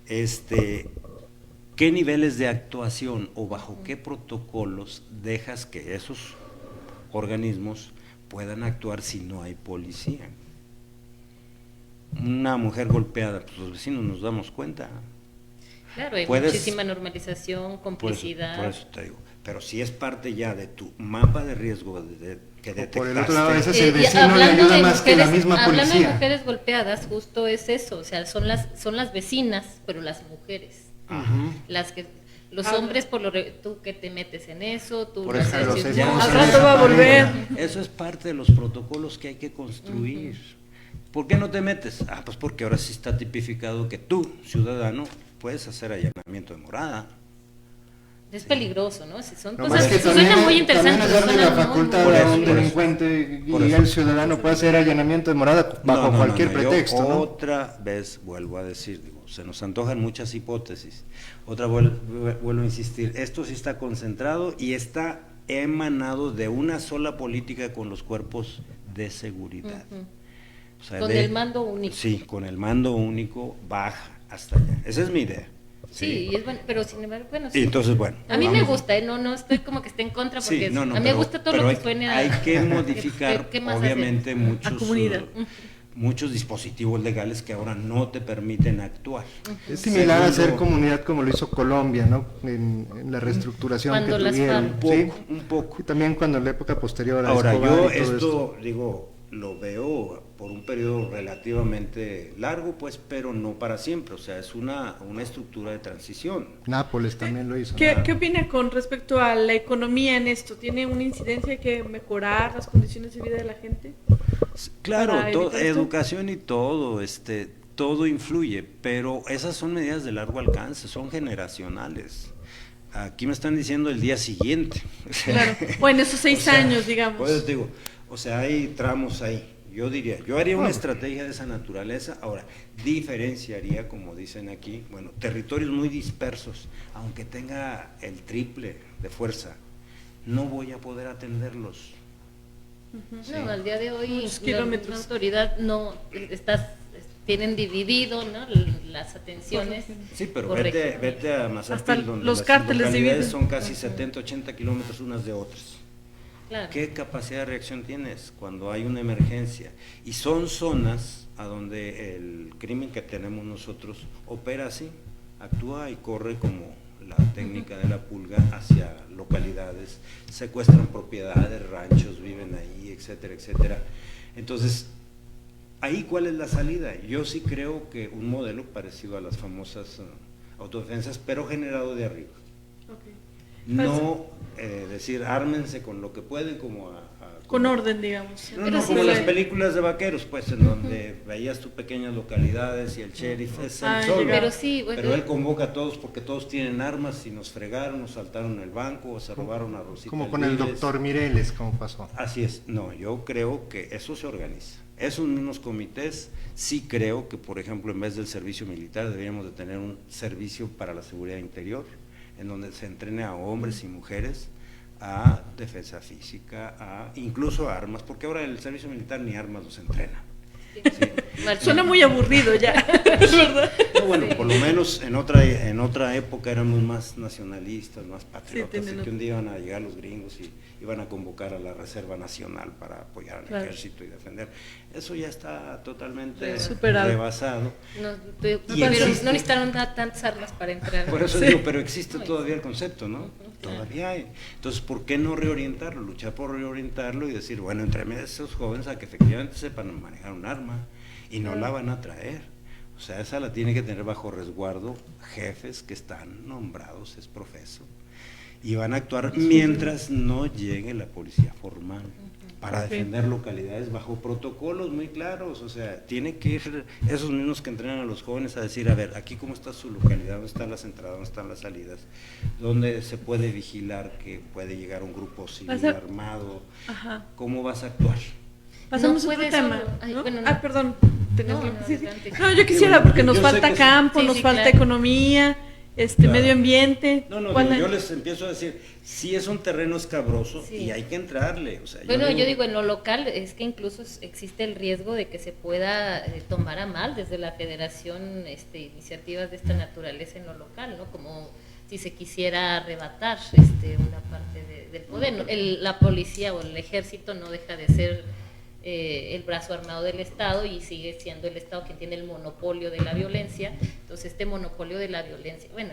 ¿qué niveles de actuación o bajo qué protocolos dejas que esos organismos puedan actuar si no hay policía? Una mujer golpeada, pues los vecinos nos damos cuenta. Claro, hay muchísima normalización, complicidad. Por eso te digo, pero si es parte ya de tu mapa de riesgo que detectaste. Por el otro lado, a veces el vecino le ayuda más que la misma policía. Hablando de mujeres golpeadas, justo es eso, o sea, son las vecinas, pero las mujeres. Las que los hombres, tú que te metes en eso, tú por no eso, sé, al rato va a volver. Eso es parte de los protocolos que hay que construir. ¿Por qué no te metes? Pues porque ahora sí está tipificado que tú, ciudadano, puedes hacer allanamiento de morada. Es peligroso, ¿no? Son No, cosas que que suenan muy también interesantes. es darle la facultad a un por eso. delincuente y el ciudadano puede hacer allanamiento de morada bajo cualquier pretexto, yo ¿no? Otra vez vuelvo a decir, se nos antojan muchas hipótesis. Otra vuelvo a insistir, esto sí está concentrado y está emanado de una sola política con los cuerpos de seguridad. O sea, con el mando único. Sí, con el mando único baja hasta allá. Esa es mi idea. Sí, y es bueno, pero sin embargo, bueno, sí. Y entonces, bueno. A mí me gusta, no estoy como que esté en contra, porque a mí me gusta todo lo que suene a... Hay que modificar, obviamente, muchos dispositivos legales que ahora no te permiten actuar. Es similar a hacer comunidad como lo hizo Colombia, ¿no? En la reestructuración cuando que tuvieron. Un poco. Y también cuando en la época posterior a Ahora, Escobar yo y todo esto, digo, lo veo por un periodo relativamente largo, pues, pero no para siempre. O sea, es una estructura de transición. Nápoles también lo hizo. ¿Qué opina con respecto a la economía en esto? ¿Tiene una incidencia? ¿Hay que mejorar las condiciones de vida de la gente? Claro, educación y todo, todo influye, pero esas son medidas de largo alcance, son generacionales. Aquí me están diciendo el día siguiente. Claro, o en esos 6 años, digamos. Pues digo, o sea, hay tramos ahí. Yo haría una estrategia de esa naturaleza. Ahora, diferenciaría, como dicen aquí, bueno, territorios muy dispersos, aunque tenga el triple de fuerza, no voy a poder atenderlos. Sí. No, al día de hoy kilómetros. La autoridad tienen dividido, ¿no? Las atenciones. Sí, pero vete a Mazapil, donde los las cárteles localidades son casi 70, 80 kilómetros unas de otras. Claro. ¿Qué capacidad de reacción tienes cuando hay una emergencia? Y son zonas a donde el crimen que tenemos nosotros opera así, actúa y corre como la técnica de la pulga hacia localidades, secuestran propiedades, ranchos, viven ahí, etcétera, etcétera. Entonces, ¿ahí cuál es la salida? Yo sí creo que un modelo parecido a las famosas autodefensas, pero generado de arriba. Okay. No decir ármense con lo que pueden, como con orden, digamos. No, como las películas de vaqueros, pues, en donde veías tus pequeñas localidades y el sheriff es el solo. Pero él convoca a todos porque todos tienen armas y nos fregaron, nos saltaron el banco o se robaron a Rosita. Como con el doctor Mireles, como pasó. Así es. No, yo creo que eso se organiza. Esos mismos comités, sí creo que, por ejemplo, en vez del servicio militar, deberíamos de tener un servicio para la seguridad interior, en donde se entrene a hombres y mujeres a defensa física, incluso a armas, porque ahora el servicio militar ni armas los entrena. Sí. Suena muy aburrido ya, ¿verdad? No, bueno, por lo menos en otra época éramos más nacionalistas, más patriotas, sí, que un día iban a llegar los gringos y iban a convocar a la Reserva Nacional para apoyar al ejército y defender. Eso ya está totalmente rebasado. No necesitaron tantas armas para entrar. Por eso digo, pero existe todavía el concepto, ¿no? Todavía hay. Entonces, ¿por qué no reorientarlo? Luchar por reorientarlo y decir, bueno, entreme a esos jóvenes a que efectivamente sepan manejar un arma y no la van a traer. O sea, esa la tiene que tener bajo resguardo jefes que están nombrados, es profeso, y van a actuar mientras no llegue la policía formal para defender localidades bajo protocolos muy claros. O sea, tiene que ir esos mismos que entrenan a los jóvenes a decir, a ver, aquí cómo está su localidad, dónde están las entradas, dónde están las salidas, dónde se puede vigilar que puede llegar un grupo civil armado, cómo vas a actuar. Pasamos a otro tema. Perdón. No, yo quisiera, porque nos falta campo, nos falta economía, Claro. medio ambiente. No, yo les empiezo a decir, sí es un terreno escabroso Sí. y hay que entrarle. O sea, Bueno, yo digo, en lo local es que incluso existe el riesgo de que se pueda tomar a mal desde la federación iniciativas de esta naturaleza en lo local, ¿no? Como si se quisiera arrebatar una parte del poder. ¿No? La policía o el ejército no deja de ser el brazo armado del Estado y sigue siendo el Estado quien tiene el monopolio de la violencia. Entonces este monopolio de la violencia, bueno,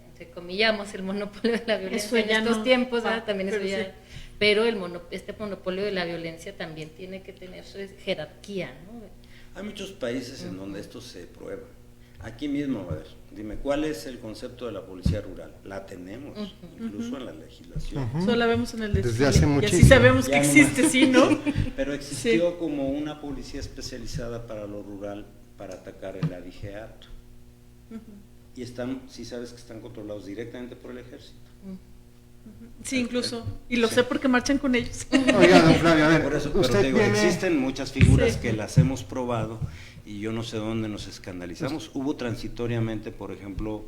entre comillamos el monopolio de la violencia en estos tiempos, ¿verdad? También eso ya, sí. Pero este monopolio de la violencia también tiene que tener su jerarquía, ¿no? Hay muchos países en donde esto se prueba. Aquí mismo, a ver, dime, ¿cuál es el concepto de la policía rural? La tenemos, incluso en la legislación. Solo la vemos en el desfile. Desde hace y muchísimo. así sabemos que Ya existe, nomás. ¿sí, no? Pero existió Sí. como una policía especializada para lo rural, para atacar el abigeato. Y están, sí sabes que están controlados directamente por el ejército. Sí, incluso. Y lo Sí. sé porque marchan con ellos. Oiga, don Flavio, a ver, Por eso, pero usted te digo, viene... existen muchas figuras Sí. que las hemos probado y yo no sé dónde nos escandalizamos. Hubo transitoriamente, por ejemplo,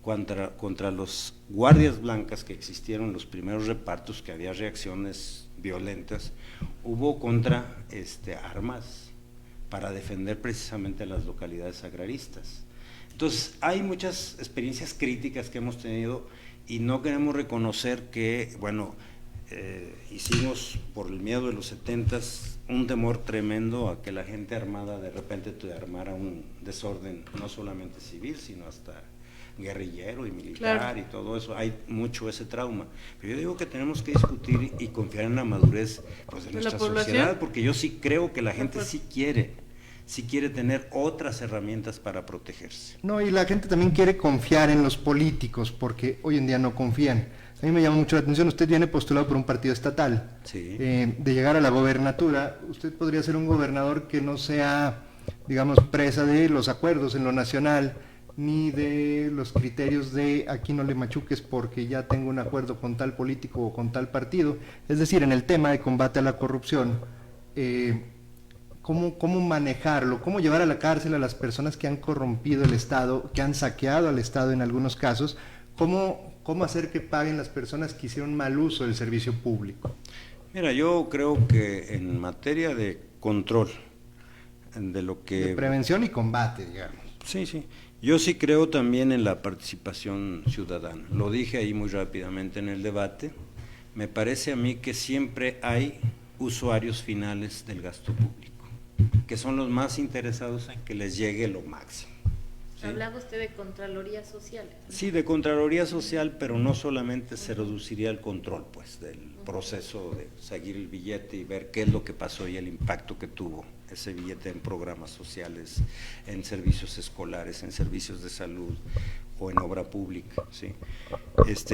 contra los guardias blancas que existieron, los primeros repartos, que había reacciones violentas, hubo contra armas para defender precisamente las localidades agraristas. Entonces, hay muchas experiencias críticas que hemos tenido y no queremos reconocer que, bueno, hicimos por el miedo de los 70s un temor tremendo a que la gente armada de repente te armara un desorden, no solamente civil, sino hasta guerrillero y militar, claro, y todo eso. Hay mucho ese trauma. Pero yo digo que tenemos que discutir y confiar en la madurez, pues, de nuestra sociedad, porque yo sí creo que la gente sí quiere tener otras herramientas para protegerse. No, y la gente también quiere confiar en los políticos, porque hoy en día no confían. A mí me llama mucho la atención, usted viene postulado por un partido estatal. Sí. De llegar a la gobernatura, usted podría ser un gobernador que no sea, digamos, presa de los acuerdos en lo nacional, ni de los criterios de aquí no le machuques porque ya tengo un acuerdo con tal político o con tal partido. Es decir, en el tema de combate a la corrupción, ¿cómo manejarlo? ¿Cómo llevar a la cárcel a las personas que han corrompido el Estado, que han saqueado al Estado en algunos casos? ¿Cómo hacer que paguen las personas que hicieron mal uso del servicio público? Mira, yo creo que en materia de control, de lo que... De prevención y combate, digamos. Sí, sí. Yo sí creo también en la participación ciudadana. Lo dije ahí muy rápidamente en el debate. Me parece a mí que siempre hay usuarios finales del gasto público, que son los más interesados en que les llegue lo máximo. ¿Sí? Hablaba usted de Contraloría Social. Sí, de Contraloría Social, pero no solamente se reduciría el control, pues, del proceso de seguir el billete y ver qué es lo que pasó y el impacto que tuvo ese billete en programas sociales, en servicios escolares, en servicios de salud o en obra pública, ¿sí?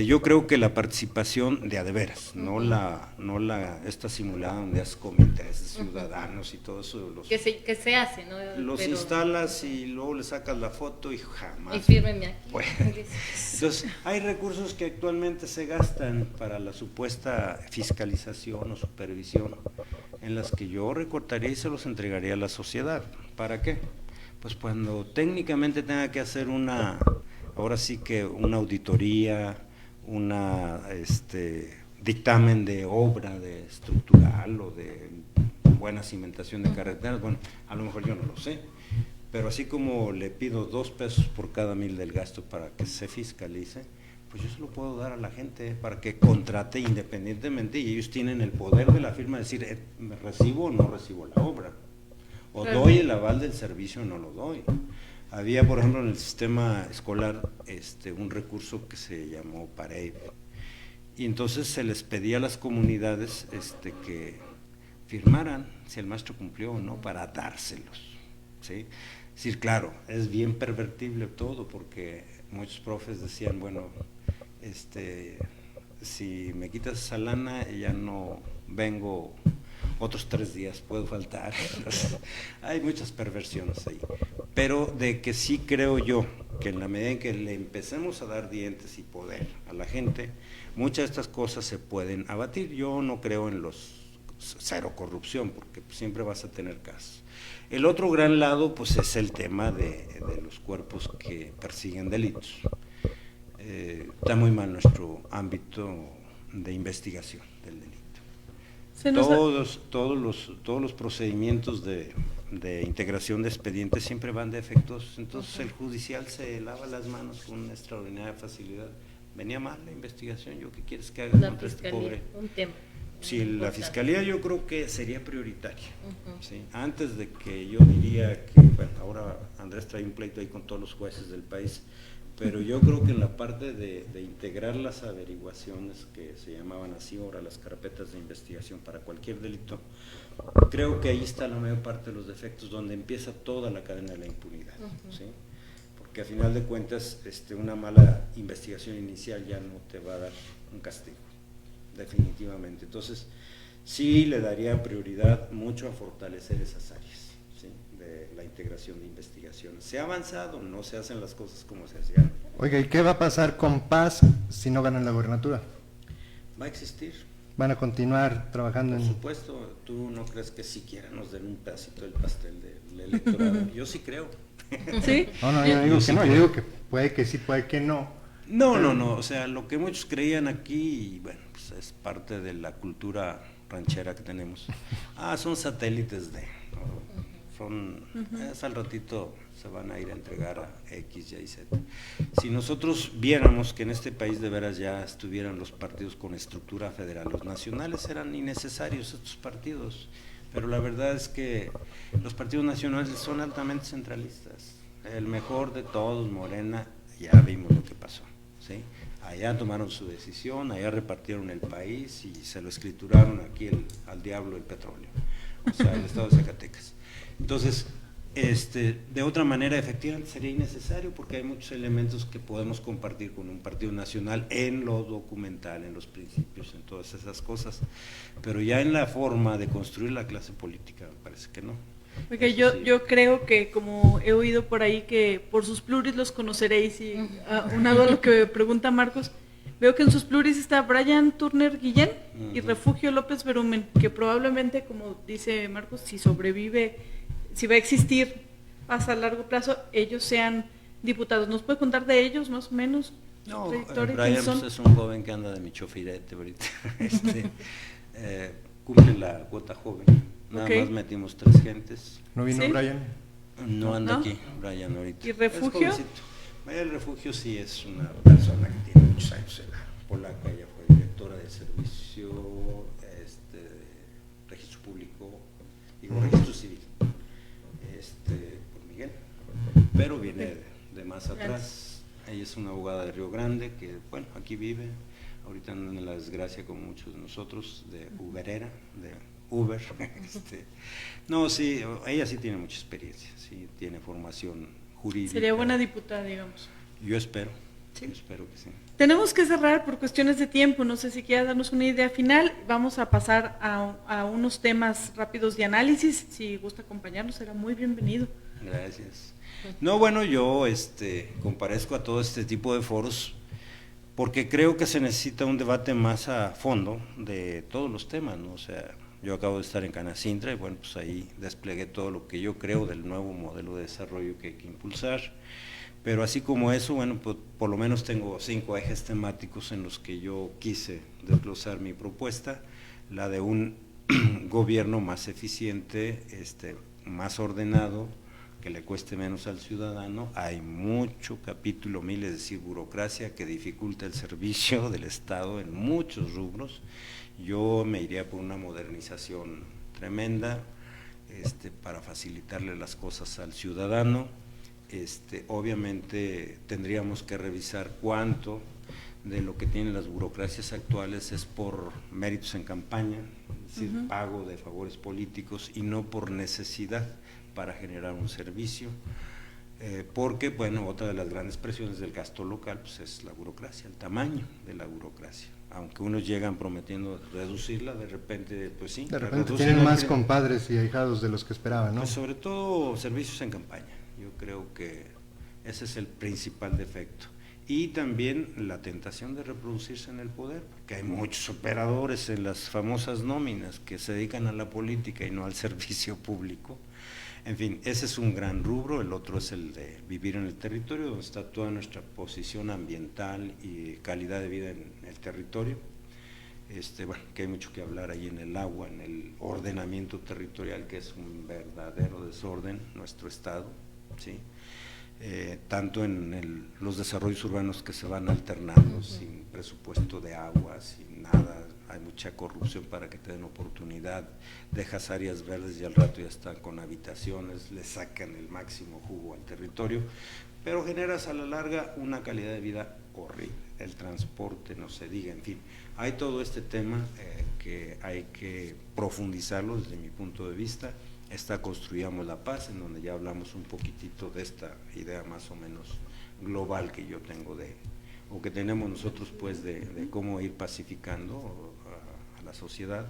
Yo creo que la participación de a de veras, no la esta simulada donde haces comités de ciudadanos y todo eso, que se hace, ¿no? Los instalas y luego le sacas la foto y jamás. Y fírmeme aquí. Pues, entonces, hay recursos que actualmente se gastan para la supuesta fiscalización o supervisión, en las que yo recortaría y se los entregaría a la sociedad. ¿Para qué? Pues cuando técnicamente tenga que hacer ahora sí que una auditoría, dictamen de obra de estructural o de buena cimentación de carreteras, bueno, a lo mejor yo no lo sé, pero así como le pido 2 pesos por cada 1000 del gasto para que se fiscalice, pues yo se lo puedo dar a la gente para que contrate independientemente, y ellos tienen el poder de la firma de decir, ¿me recibo o no recibo la obra? O claro, doy el aval del servicio o no lo doy. Había, por ejemplo, en el sistema escolar un recurso que se llamó PAREID, y entonces se les pedía a las comunidades que firmaran si el maestro cumplió o no para dárselos, ¿sí? Es decir, claro, es bien pervertible todo, porque muchos profes decían, bueno, si me quitas esa lana ya no vengo otros 3 días, puedo faltar. Hay muchas perversiones ahí, pero de que sí creo yo que en la medida en que le empecemos a dar dientes y poder a la gente, muchas de estas cosas se pueden abatir. Yo no creo en los cero corrupción, porque siempre vas a tener casos. El otro gran lado, pues, es el tema de los cuerpos que persiguen delitos. está muy mal nuestro ámbito de investigación del delito. Todos los procedimientos de integración de expedientes siempre van defectuosos, entonces el judicial se lava las manos con una extraordinaria facilidad. Venía mal la investigación, ¿yo qué quieres que haga contra este pobre? Un tema. Sí, la fiscalía yo creo que sería prioritaria. ¿Sí? Antes de que yo diría que, bueno, ahora Andrés trae un pleito ahí con todos los jueces del país, pero yo creo que en la parte de integrar las averiguaciones, que se llamaban así ahora las carpetas de investigación para cualquier delito, creo que ahí está la mayor parte de los defectos, donde empieza toda la cadena de la impunidad. ¿Sí? Porque a final de cuentas una mala investigación inicial ya no te va a dar un castigo, definitivamente. Entonces sí le daría prioridad mucho a fortalecer esas áreas, ¿sí?, de la integración de investigación. Se ha avanzado, no se hacen las cosas como se hacían. Oiga, ¿y qué va a pasar con Paz si no ganan la gobernatura? Va a existir. ¿Van a continuar trabajando? Por supuesto, tú no crees que siquiera nos den un pedacito del pastel del electorado. Yo sí creo. ¿Sí? No, yo digo que no, yo digo que puede que sí, puede que no. No, o sea, lo que muchos creían aquí, bueno, pues es parte de la cultura ranchera que tenemos. Son satélites al ratito se van a ir a entregar a X, Y, Z. Si nosotros viéramos que en este país de veras ya estuvieran los partidos con estructura federal, los nacionales eran innecesarios estos partidos, pero la verdad es que los partidos nacionales son altamente centralistas. El mejor de todos, Morena, ya vimos lo que pasó, ¿sí? Allá tomaron su decisión, allá repartieron el país y se lo escrituraron aquí al diablo el petróleo, o sea, el estado de Zacatecas. Entonces, de otra manera, efectivamente sería innecesario, porque hay muchos elementos que podemos compartir con un partido nacional en lo documental, en los principios, en todas esas cosas, pero ya en la forma de construir la clase política me parece que no. Porque yo creo que, como he oído por ahí, que por sus pluris los conoceréis, y aunado a lo que pregunta Marcos, veo que en sus pluris está Brian Turner Guillén y Refugio López Berumen, que probablemente, como dice Marcos, si sobrevive, si va a existir hasta a largo plazo, ellos sean diputados. ¿Nos puede contar de ellos más o menos? No, Brian pues, es un joven que anda de michofirete ahorita, cumple la cuota joven. Nada más metimos 3 gentes. ¿No vino Brian? No anda aquí, Brian, ahorita. ¿Y Refugio? El Refugio sí es una persona que tiene muchos años en la polaca, ella fue directora de servicio, registro público, registro civil, por Miguel, pero viene de más atrás. Ella es una abogada de Río Grande que, bueno, aquí vive, ahorita anda en la desgracia como muchos de nosotros, de Uberera, de Uber. No, sí, ella sí tiene mucha experiencia, sí tiene formación jurídica. Sería buena diputada, digamos. Yo espero, ¿sí? Yo espero que sí. Tenemos que cerrar por cuestiones de tiempo, no sé si quiera darnos una idea final. Vamos a pasar a unos temas rápidos de análisis. Si gusta acompañarnos, será muy bienvenido. Gracias. No, bueno, yo comparezco a todo este tipo de foros porque creo que se necesita un debate más a fondo de todos los temas, ¿no? O sea, yo acabo de estar en Canacintra y bueno, pues ahí desplegué todo lo que yo creo del nuevo modelo de desarrollo que hay que impulsar, pero así como eso, bueno, pues por lo menos tengo 5 ejes temáticos en los que yo quise desglosar mi propuesta: la de un gobierno más eficiente, más ordenado, que le cueste menos al ciudadano. Hay mucho capítulo, miles, es decir, burocracia que dificulta el servicio del Estado en muchos rubros. Yo me iría por una modernización tremenda, para facilitarle las cosas al ciudadano. Obviamente tendríamos que revisar cuánto de lo que tienen las burocracias actuales es por méritos en campaña, es decir, pago de favores políticos, y no por necesidad para generar un servicio, porque, bueno, otra de las grandes presiones del gasto local pues es la burocracia, el tamaño de la burocracia. Aunque unos llegan prometiendo reducirla, de repente, pues sí. De repente tienen más compadres y ahijados de los que esperaban, ¿no? Pues sobre todo servicios en campaña. Yo creo que ese es el principal defecto. Y también la tentación de reproducirse en el poder, porque hay muchos operadores en las famosas nóminas que se dedican a la política y no al servicio público. En fin, ese es un gran rubro. El otro es el de vivir en el territorio, donde está toda nuestra posición ambiental y calidad de vida en el territorio. Bueno, que hay mucho que hablar ahí en el agua, en el ordenamiento territorial, que es un verdadero desorden nuestro estado, ¿sí? Tanto en los desarrollos urbanos que se van alternando, sin presupuesto de agua, sin nada, hay mucha corrupción para que te den oportunidad, dejas áreas verdes y al rato ya están con habitaciones, le sacan el máximo jugo al territorio, pero generas a la larga una calidad de vida horrible, el transporte, no se diga, en fin, hay todo este tema que hay que profundizarlo desde mi punto de vista. Está Construyamos la Paz, en donde ya hablamos un poquitito de esta idea más o menos global que yo tengo o que tenemos nosotros pues de cómo ir pacificando a la sociedad,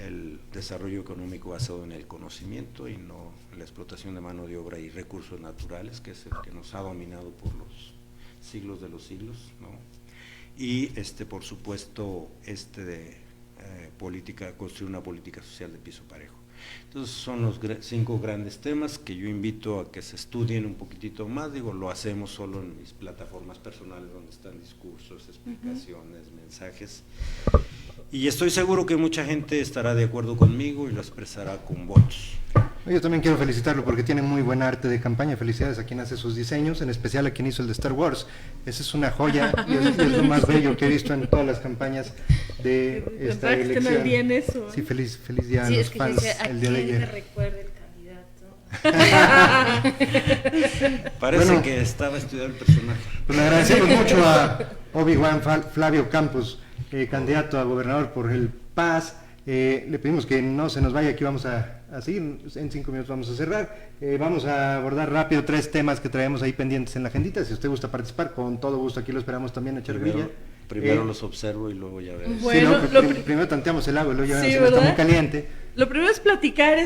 el desarrollo económico basado en el conocimiento y no en la explotación de mano de obra y recursos naturales, que es el que nos ha dominado por los siglos de los siglos, ¿no? Y por supuesto construir una política social de piso parejo. Entonces son los 5 grandes temas que yo invito a que se estudien un poquitito más. Digo, lo hacemos solo en mis plataformas personales donde están discursos, explicaciones, mensajes, y estoy seguro que mucha gente estará de acuerdo conmigo y lo expresará con votos. Yo también quiero felicitarlo porque tiene muy buen arte de campaña. Felicidades a quien hace sus diseños, en especial a quien hizo el de Star Wars. Esa es una joya y es lo más bello que he visto en todas las campañas de esta elección. Bien eso, ¿eh? Sí, feliz día a los fans el día de ayer. Me recuerda el candidato. Parece que estaba estudiando el personaje. Pues le agradecemos mucho a Obi-Wan Flavio Campos, candidato a gobernador por el PAS. Le pedimos que no se nos vaya, aquí vamos a seguir, en 5 minutos vamos a cerrar. Vamos a abordar rápido 3 temas que traemos ahí pendientes en la agendita. Si usted gusta participar, con todo gusto, aquí lo esperamos también a echar grilla. Primero los observo y luego ya vemos. Bueno, sí, no, primero tanteamos el agua y luego ya vemos, está muy caliente. Lo primero es platicar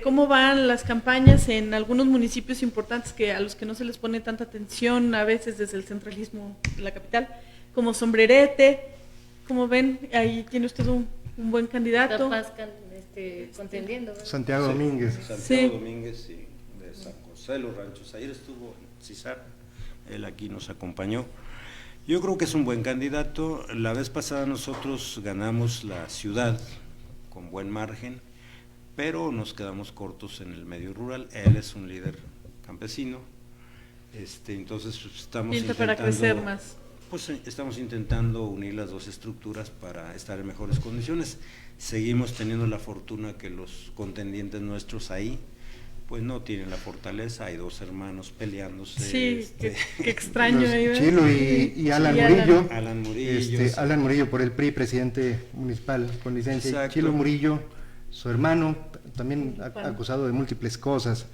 cómo van las campañas en algunos municipios importantes a los que no se les pone tanta atención a veces desde el centralismo de la capital, como Sombrerete. Como ven, ahí tiene usted un buen candidato. Contendiendo, ¿no? Santiago Domínguez. Santiago Domínguez, sí, de San José, Los Ranchos. Ayer estuvo César, él aquí nos acompañó. Yo creo que es un buen candidato. La vez pasada nosotros ganamos la ciudad con buen margen, pero nos quedamos cortos en el medio rural. Él es un líder campesino, entonces estamos intentando para crecer más. Pues estamos intentando unir las dos estructuras para estar en mejores condiciones. Seguimos teniendo la fortuna que los contendientes nuestros ahí pues no tienen la fortaleza, hay 2 hermanos peleándose. Sí, qué extraño. Chilo y Alan Murillo. Alan Murillo. Alan Murillo por el PRI, presidente municipal con licencia. Exacto. Chilo Murillo, su hermano, también acusado de múltiples cosas.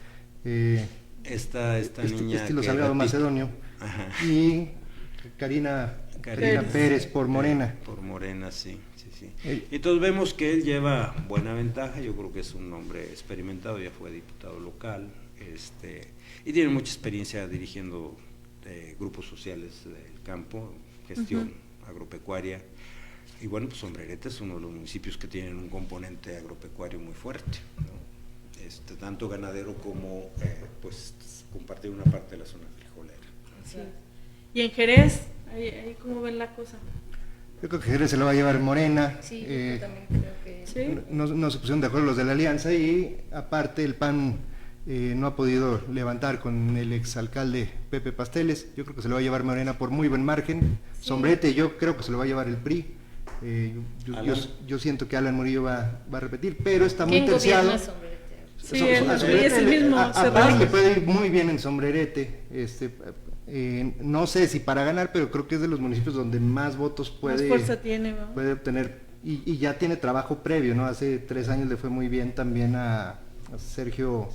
Esta niña. Estilo Salgado Macedonio. Ajá. Y Karina Pérez por Morena. Por Morena, sí. Entonces vemos que él lleva buena ventaja. Yo creo que es un hombre experimentado, ya fue diputado local, y tiene mucha experiencia dirigiendo grupos sociales del campo, gestión agropecuaria. Y bueno, pues Sombrerete es uno de los municipios que tienen un componente agropecuario muy fuerte, ¿no? Tanto ganadero como pues compartir una parte de la zona frijolera. Sí. Y en Jerez, ahí cómo ven la cosa. Yo creo que Jerez se lo va a llevar Morena. Sí, yo también creo que ¿sí? No se pusieron de acuerdo los de la alianza y aparte el PAN no ha podido levantar con el exalcalde Pepe Pasteles. Yo creo que se lo va a llevar Morena por muy buen margen. Sí. Sombrete, yo creo que se lo va a llevar el PRI. Yo siento que Alan Murillo va a repetir, pero está muy terciado. Sí, es el mismo. A Paz le puede ir muy bien en Sombrerete. No sé si para ganar, pero creo que es de los municipios donde más votos puede obtener y ya tiene trabajo previo, ¿no? Hace 3 años le fue muy bien también a Sergio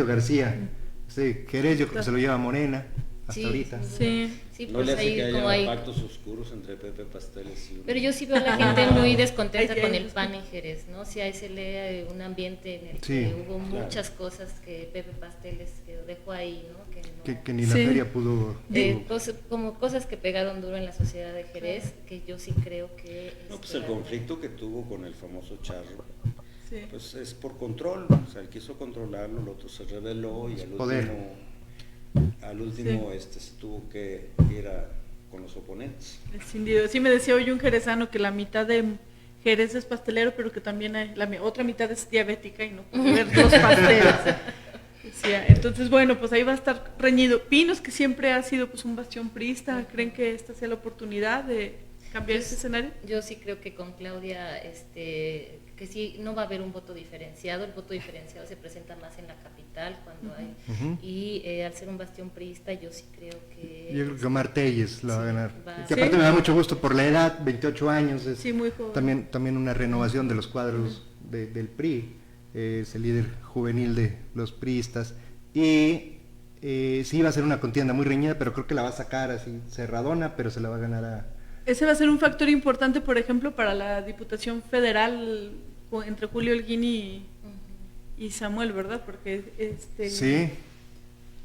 García. Jerez yo creo que se lo lleva Morena hasta ahorita. Sí, no pues le hace ahí que haya como hay pactos oscuros entre Pepe Pasteles y... Pero yo sí veo a la gente muy descontenta con el PAN en Jerez, ¿no? Sí, ahí se lee un ambiente en el que hubo muchas cosas que Pepe Pasteles dejó ahí, ¿no? Que ni la feria pudo... como cosas que pegaron duro en la sociedad de Jerez, que yo sí creo que... No, pues el conflicto que tuvo con el famoso Charro Sí. Pues es por control, o sea, él quiso controlarlo, el otro se rebeló y al último se tuvo que ir con los oponentes. Escindido. Sí me decía hoy un jerezano que la mitad de Jerez es pastelero, pero que también la otra mitad es diabética y no puede ver dos pasteles. Decía. Entonces, bueno, pues ahí va a estar reñido. Pinos, que siempre ha sido pues un bastión priista, ¿creen que esta sea la oportunidad de cambiar ese escenario? Yo sí creo que con Claudia, que sí, no va a haber un voto diferenciado. El voto diferenciado se presenta más en la capital cuando hay, y al ser un bastión priista, yo sí creo que... Yo creo que Omar Telles la va a ganar. Que aparte me da mucho gusto por la edad, 28 años, es muy joven. También una renovación de los cuadros del PRI, es el líder juvenil de los priistas, y sí va a ser una contienda muy reñida, pero creo que la va a sacar así cerradona, pero se la va a ganar a... Ese va a ser un factor importante, por ejemplo, para la Diputación Federal entre Julio Holguín y Samuel, ¿verdad? Porque sí,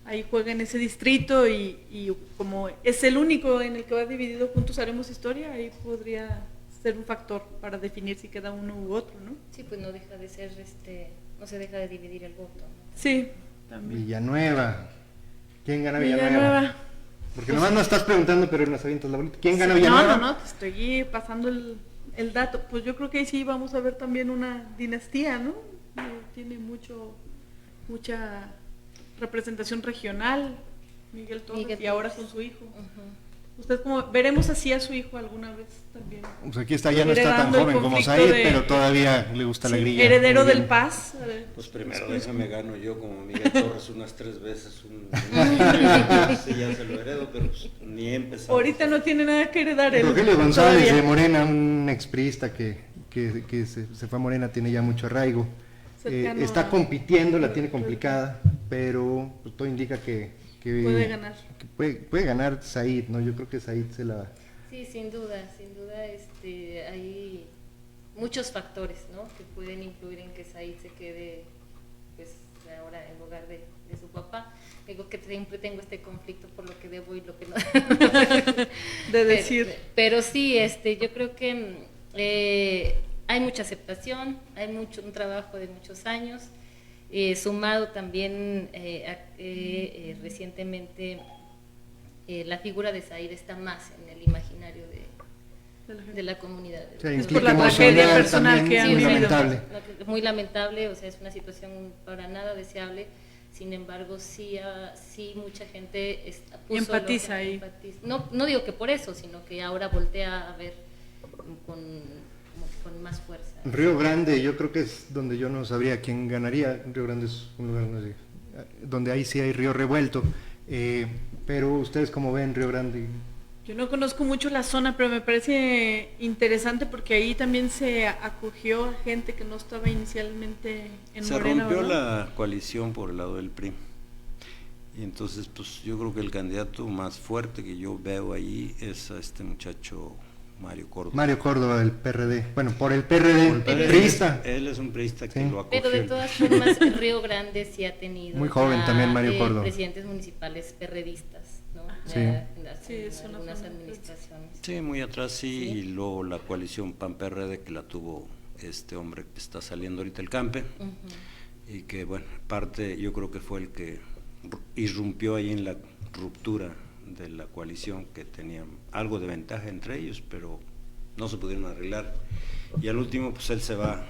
ahí juega en ese distrito y como es el único en el que va dividido Juntos Haremos Historia, ahí podría ser un factor para definir si queda uno u otro, ¿no? Sí, pues no deja de ser, no se deja de dividir el voto, ¿no? Sí, también. Villanueva. ¿Quién gana Villanueva? Porque nomás no estás preguntando, pero nos avientas la bolita. ¿Quién gana Villanueva? No, te estoy pasando el dato. Pues yo creo que ahí sí vamos a ver también una dinastía, ¿no? Tiene mucha representación regional, Miguel Torres, y ahora con su hijo. ¿Usted veremos así a su hijo alguna vez también? Pues aquí ya no está tan joven como Said, pero todavía le gusta la grilla. Heredero del Paz. Pues primero déjame gano yo como Miguel Torres unas 3 veces. Sí, ya se lo heredo, pero pues, ni he empezado. Ahorita no tiene nada que heredar él. Rogelio González de Morena, un expriista que se fue a Morena, tiene ya mucho arraigo. Está compitiendo, la tiene complicada, pero pues, todo indica que puede ganar. Que puede ganar Said, ¿no? Yo creo que Said se la... Sí, sin duda, hay muchos factores, ¿no? Que pueden influir en que Said se quede, pues, ahora en lugar de su papá. Digo que siempre tengo este conflicto por lo que debo y lo que no. de decir. Pero sí, yo creo que hay mucha aceptación, hay un trabajo de muchos años. Sumado también recientemente la figura de Said está más en el imaginario de la comunidad. O sea, por la tragedia personal que han vivido. Muy lamentable, o sea, es una situación para nada deseable. Sin embargo, sí mucha gente empatiza ahí. No digo que por eso, sino que ahora voltea a ver con más fuerza. Río Grande, yo creo que es donde yo no sabría quién ganaría. Río Grande es un lugar donde ahí sí hay río revuelto. Pero ustedes, ¿cómo ven Río Grande? Yo no conozco mucho la zona, pero me parece interesante porque ahí también se acogió a gente que no estaba inicialmente en Morena. Se rompió la coalición por el lado del PRI. Y entonces, pues yo creo que el candidato más fuerte que yo veo ahí es a este muchacho Mario Córdoba. Mario Córdoba del PRD. Bueno, por el PRD, priista. Él es un priista que lo acogió. Pero de todas formas, Río Grande sí ha tenido muy joven también Mario Córdoba. Presidentes municipales perredistas, ¿no? Sí. En algunas administraciones. Sí, muy atrás sí, y luego la coalición PAN-PRD que la tuvo este hombre que está saliendo ahorita el Campe, y que bueno, parte yo creo que fue el que irrumpió ahí en la ruptura de la coalición, que tenían algo de ventaja entre ellos, pero no se pudieron arreglar, y al último pues él se va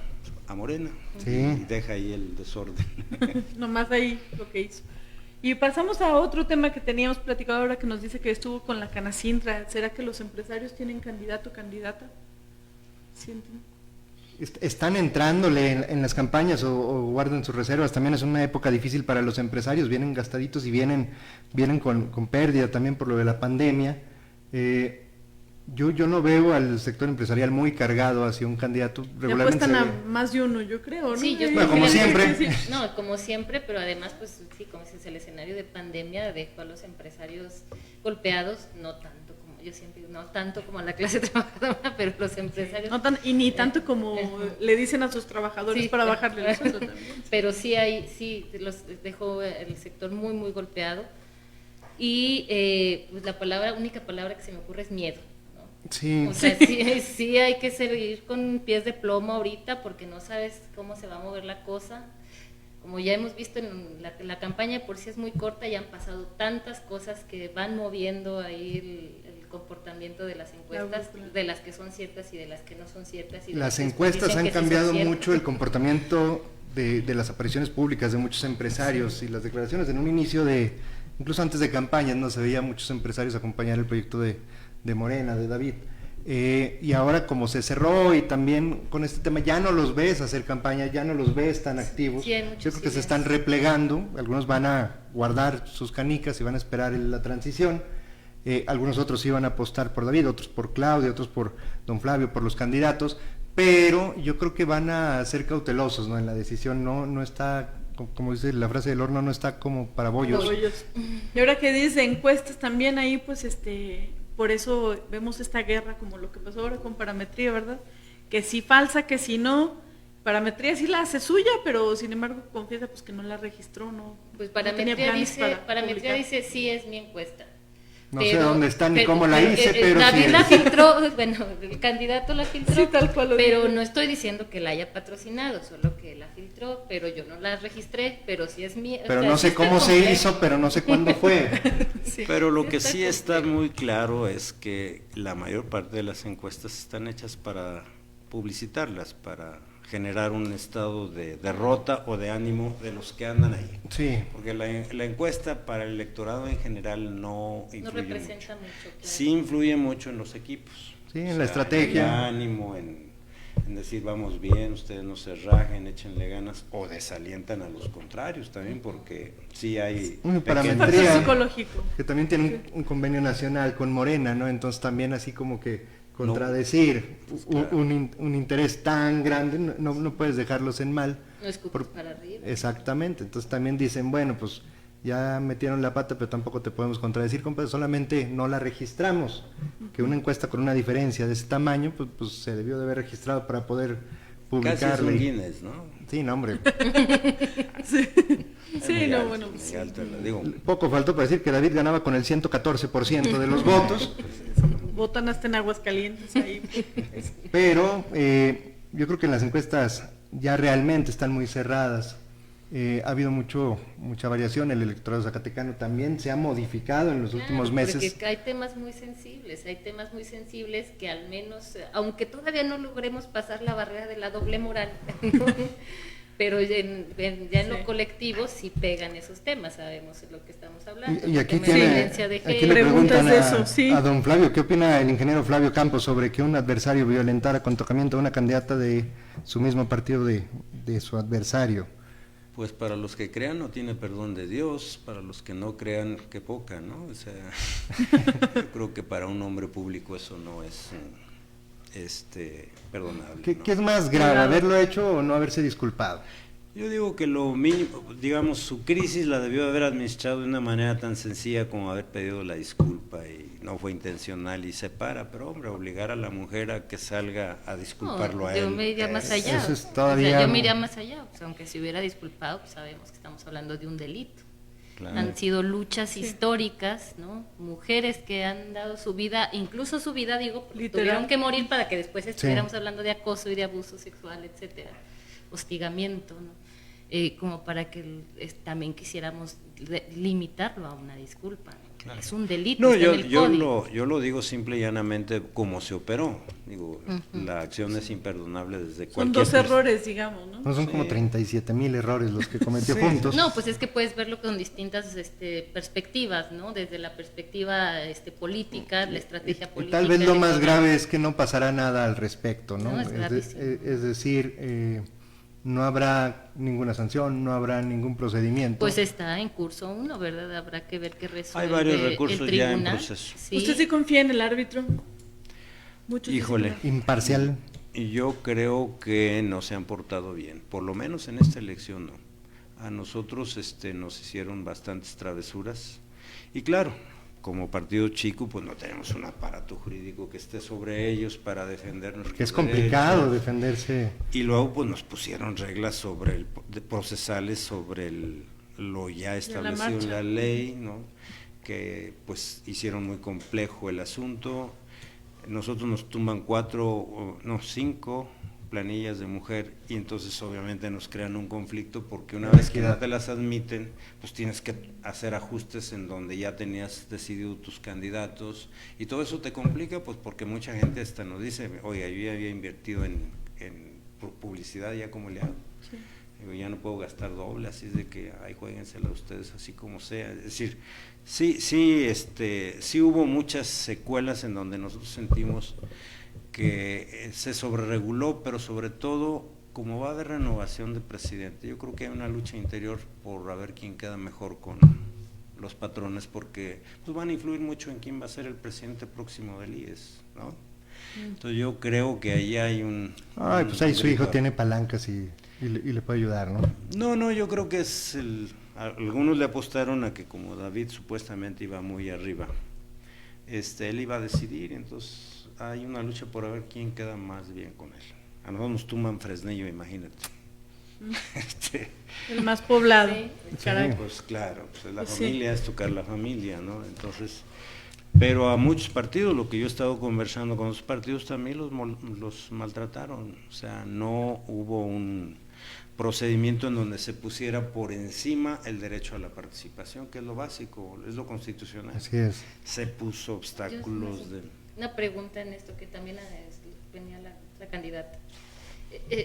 a Morena y deja ahí el desorden. Nomás ahí lo que hizo. Y pasamos a otro tema que teníamos platicado ahora, que nos dice que estuvo con la Canacintra. ¿Será que los empresarios tienen candidato o candidata? ¿Sienten? Están entrándole en las campañas o guardan sus reservas. También es una época difícil para los empresarios, vienen gastaditos y vienen con pérdida también por lo de la pandemia. Yo no veo al sector empresarial muy cargado hacia un candidato. Regularmente apuestan a más de uno, yo creo, ¿no? Sí, como siempre. No, como siempre, pero además, pues sí, como dices, el escenario de pandemia dejó a los empresarios golpeados, no tanto como, yo siempre digo, no tanto como a la clase trabajadora, pero los empresarios... No y ni tanto como le dicen a sus trabajadores para bajarle el sueldo también. Pero sí los dejó el sector muy, muy golpeado, y pues única palabra que se me ocurre es miedo. Sí. O sea, sí hay que seguir con pies de plomo ahorita porque no sabes cómo se va a mover la cosa. Como ya hemos visto, la campaña por sí es muy corta y han pasado tantas cosas que van moviendo ahí el comportamiento de las encuestas, de las que son ciertas y de las que no son ciertas. Y las encuestas han cambiado mucho el comportamiento de las apariciones públicas de muchos empresarios y las declaraciones en un inicio incluso antes de campañas, no se veía muchos empresarios acompañar el proyecto de Morena, de David. Y ahora como se cerró y también con este tema ya no los ves hacer campaña, ya no los ves tan activos, yo creo que se están replegando, algunos van a guardar sus canicas y van a esperar la transición, algunos otros iban a apostar por David, otros por Claudia, otros por don Flavio, por los candidatos, pero yo creo que van a ser cautelosos, ¿no? En la decisión no está, como dice la frase del horno, no está como para bollos. Y ahora que dice encuestas también ahí, pues por eso vemos esta guerra como lo que pasó ahora con Parametría, ¿verdad? Que si falsa, que si no, Parametría sí la hace suya, pero sin embargo confiesa pues que no la registró, ¿no? Pues Parametría dice sí es mi encuesta. No sé dónde está ni cómo la hice, pero David sí. la filtró, bueno, el candidato la filtró, sí, tal cual pero no estoy diciendo que la haya patrocinado, solo que la filtró, pero yo no la registré, pero sí es mía. Pero no sé cómo se hizo, pero no sé cuándo fue. Sí. Pero lo que sí está muy claro es que la mayor parte de las encuestas están hechas para publicitarlas, para generar un estado de derrota o de ánimo de los que andan ahí. Sí. Porque la encuesta para el electorado en general no representa mucho. Claro. Sí influye mucho en los equipos. Sí, en la estrategia. En el ánimo, en decir vamos bien, ustedes no se rajen, échenle ganas, o desalientan a los contrarios también, porque sí hay Parametría psicológico. Que también tiene un convenio nacional con Morena, ¿no? Entonces también así como que contradecir un interés tan grande, no puedes dejarlos en mal. No escupes para arriba. Exactamente, entonces también dicen, bueno, pues ya metieron la pata, pero tampoco te podemos contradecir, compadre, solamente no la registramos, que una encuesta con una diferencia de ese tamaño, pues se debió de haber registrado para poder publicarla. Casi es un Guinness, ¿no? Sí, no, hombre. Sí, no, bueno. Sí. Digo. Poco faltó para decir que David ganaba con el 114% de los votos. Votan hasta en Aguascalientes ahí. Pero yo creo que en las encuestas ya realmente están muy cerradas. Ha habido mucha variación, el electorado zacatecano también se ha modificado en los últimos meses. Porque hay temas muy sensibles que al menos, aunque todavía no logremos pasar la barrera de la doble moral, pero ya en lo colectivo sí pegan esos temas, sabemos de lo que estamos hablando. Y aquí le preguntan a don Flavio, ¿qué opina el ingeniero Flavio Campos sobre que un adversario violentara con tocamiento a una candidata de su mismo partido de su adversario? Pues para los que crean no tiene perdón de Dios, para los que no crean, qué poca, ¿no? O sea, yo creo que para un hombre público eso no es perdonable. ¿Qué es más grave, haberlo hecho o no haberse disculpado? Yo digo que lo mínimo, digamos, su crisis la debió haber administrado de una manera tan sencilla como haber pedido la disculpa y no fue intencional y se para, pero hombre, obligar a la mujer a que salga a disculparlo a él. Yo me iría más allá. Eso es todavía... O sea, yo me iría más allá, pues, aunque se hubiera disculpado, pues sabemos que estamos hablando de un delito. Claro. Han sido luchas históricas, ¿no? Mujeres que han dado su vida, incluso su vida, digo, tuvieron que morir para que después estuviéramos hablando de acoso y de abuso sexual, etcétera, hostigamiento, ¿no? Como para que también quisiéramos limitarlo a una disculpa, ¿no? Claro. Es un delito. No, yo lo digo simple y llanamente como se operó. Digo, la acción es imperdonable desde cualquier... Son 2 errores, digamos, ¿no? No, son como 37,000 errores los que cometió juntos. No, pues es que puedes verlo con distintas perspectivas, ¿no? Desde la perspectiva política, la estrategia política. Tal vez lo más grave es que no pasará nada al respecto, ¿no? Es decir, no habrá ninguna sanción, no habrá ningún procedimiento. Pues está en curso uno, ¿verdad? Habrá que ver qué resuelve. Hay varios recursos el ya en proceso. Sí. ¿Usted sí confía en el árbitro? Híjole. Imparcial. Y yo creo que no se han portado bien, por lo menos en esta elección no. A nosotros nos hicieron bastantes travesuras y claro, como partido chico, pues no tenemos un aparato jurídico que esté sobre ellos para defendernos. Que es complicado defenderse. Y luego pues nos pusieron reglas procesales sobre lo ya establecido en la ley, ¿no? Que pues hicieron muy complejo el asunto. nosotros nos tumban 5 planillas de mujer y entonces obviamente nos crean un conflicto porque una vez que no te las admiten, pues tienes que hacer ajustes en donde ya tenías decidido tus candidatos y todo eso te complica, pues porque mucha gente hasta nos dice, oiga, yo ya había invertido en publicidad, ¿ya cómo le hago? Sí. Digo, ya no puedo gastar doble, así es de que ahí juéguensela ustedes así como sea. Es decir, sí hubo muchas secuelas en donde nosotros sentimos que se sobrereguló, pero sobre todo, como va a haber renovación de presidente, yo creo que hay una lucha interior por a ver quién queda mejor con los patrones, porque pues van a influir mucho en quién va a ser el presidente próximo del IES, ¿no? Entonces yo creo que ahí hay pues ahí su hijo tiene palancas y le puede ayudar, ¿no? No, yo creo que es algunos le apostaron a que como David supuestamente iba muy arriba, él iba a decidir, entonces hay una lucha por ver quién queda más bien con él. A nosotros nos tumban Fresnillo, imagínate. El más poblado. Sí, pues claro, pues la familia es tocar la familia, ¿no? Entonces, pero a muchos partidos, lo que yo he estado conversando con los partidos también los maltrataron, o sea, no hubo un procedimiento en donde se pusiera por encima el derecho a la participación, que es lo básico, es lo constitucional. Así es. Se puso obstáculos Una pregunta en esto que también venía la candidata.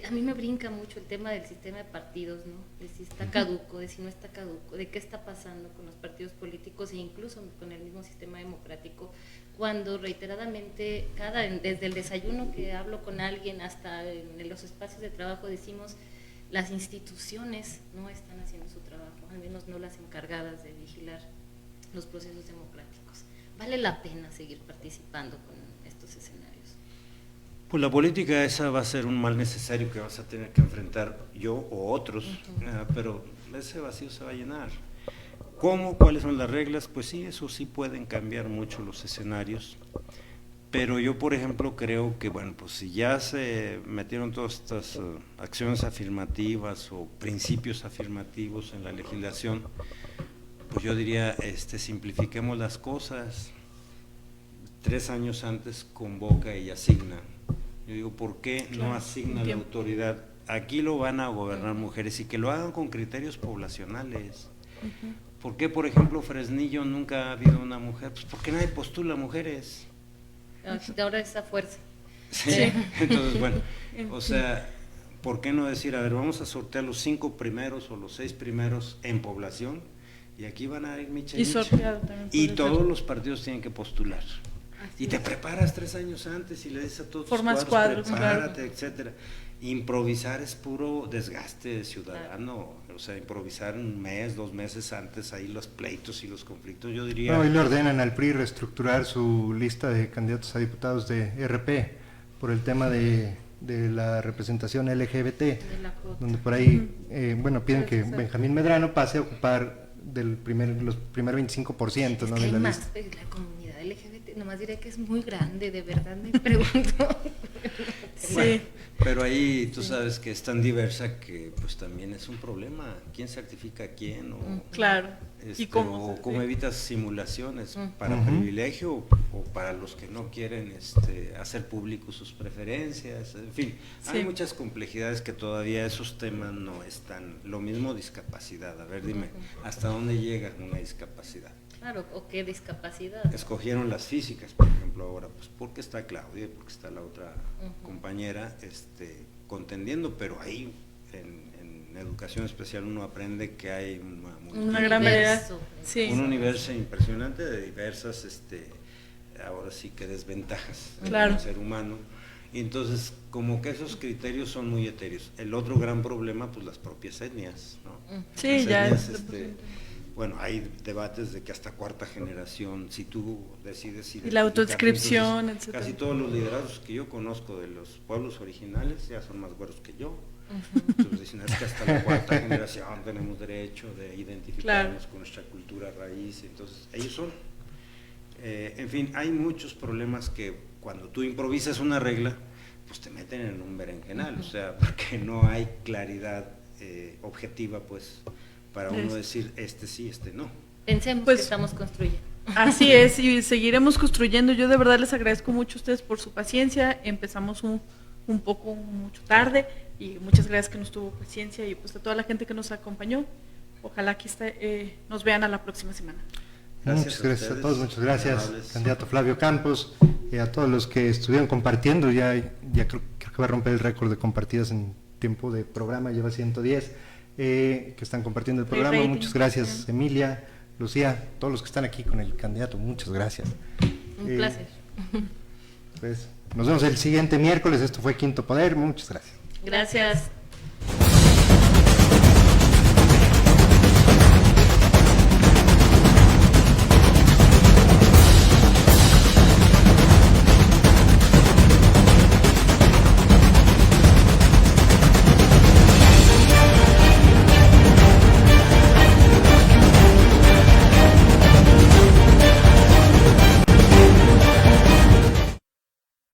A mí me brinca mucho el tema del sistema de partidos, ¿no? De si está caduco, de si no está caduco, de qué está pasando con los partidos políticos e incluso con el mismo sistema democrático, cuando reiteradamente, desde el desayuno que hablo con alguien hasta en los espacios de trabajo decimos, las instituciones no están haciendo su trabajo, al menos no las encargadas de vigilar los procesos democráticos. ¿Vale la pena seguir participando con estos escenarios? Pues la política esa va a ser un mal necesario que vas a tener que enfrentar yo o otros, pero ese vacío se va a llenar. ¿Cómo? ¿Cuáles son las reglas? Pues sí, eso sí pueden cambiar mucho los escenarios, pero yo por ejemplo creo que bueno, pues si ya se metieron todas estas acciones afirmativas o principios afirmativos en la legislación, pues yo diría, simplifiquemos las cosas. 3 años antes convoca y asigna. Yo digo, ¿por qué no asigna la autoridad? Aquí lo van a gobernar mujeres y que lo hagan con criterios poblacionales. ¿Por qué, por ejemplo, Fresnillo nunca ha habido una mujer? Pues porque nadie postula mujeres. Ahora esa fuerza. Sí. Entonces, bueno, o sea, ¿por qué no decir, a ver, vamos a sortear los 5 primeros o los 6 primeros en población? Y aquí van a ir micha y sorteado también. Y todos los partidos tienen que postular. Y te preparas 3 años antes y le dices a todos tus cuadros, prepárate, claro, etcétera. Improvisar es puro desgaste ciudadano, o sea, improvisar 1 mes, 2 meses antes ahí los pleitos y los conflictos, yo diría... Hoy le ordenan al PRI reestructurar su lista de candidatos a diputados de RP por el tema de la representación LGBT, donde por ahí, piden que Benjamín Medrano pase a ocupar los primeros 25%, ¿no? De la lista. La comunidad LGBT, nomás diré que es muy grande, de verdad me pregunto. Bueno, pero ahí tú sabes que es tan diversa que pues también es un problema. ¿Quién certifica a quién? Claro. ¿Y cómo evitas simulaciones para privilegio o para los que no quieren hacer públicos sus preferencias? En fin, hay muchas complejidades que todavía esos temas no están. Lo mismo discapacidad. A ver, dime, ¿hasta dónde llega una discapacidad? Claro, o qué discapacidad. Escogieron las físicas, por ejemplo, ahora, pues porque está Claudia, porque está la otra compañera contendiendo, pero ahí en educación especial uno aprende que hay una gran variedad, un universo impresionante de diversas, ahora sí que desventajas del ser humano. Y entonces, como que esos criterios son muy etéreos. El otro gran problema, pues las propias etnias, ¿no? Sí, las ya etnias, bueno, hay debates de que hasta 4ª generación, si tú decides... Y la autoinscripción, etc. Casi todos los liderados que yo conozco de los pueblos originales ya son más güeros que yo. Entonces dicen, es que hasta la 4ª generación tenemos derecho de identificarnos con nuestra cultura raíz. Entonces, ellos son. En fin, hay muchos problemas que cuando tú improvisas una regla, pues te meten en un berenjenal, o sea, porque no hay claridad objetiva, pues, para uno decir, sí, no. Pensemos que estamos construyendo. Así es, y seguiremos construyendo. Yo de verdad les agradezco mucho a ustedes por su paciencia. Empezamos un poco mucho tarde y muchas gracias que nos tuvo paciencia y pues a toda la gente que nos acompañó. Ojalá que nos vean a la próxima semana. Muchas gracias a todos, muchas gracias, candidato Flavio Campos, y a todos los que estuvieron compartiendo. Ya creo que va a romper el récord de compartidas en tiempo de programa, lleva 110, que están compartiendo el programa. Muchas gracias, Emilia, Lucía, todos los que están aquí con el candidato, muchas gracias. Un placer. Pues nos vemos el siguiente miércoles. Esto fue Quinto Poder, muchas gracias. Gracias.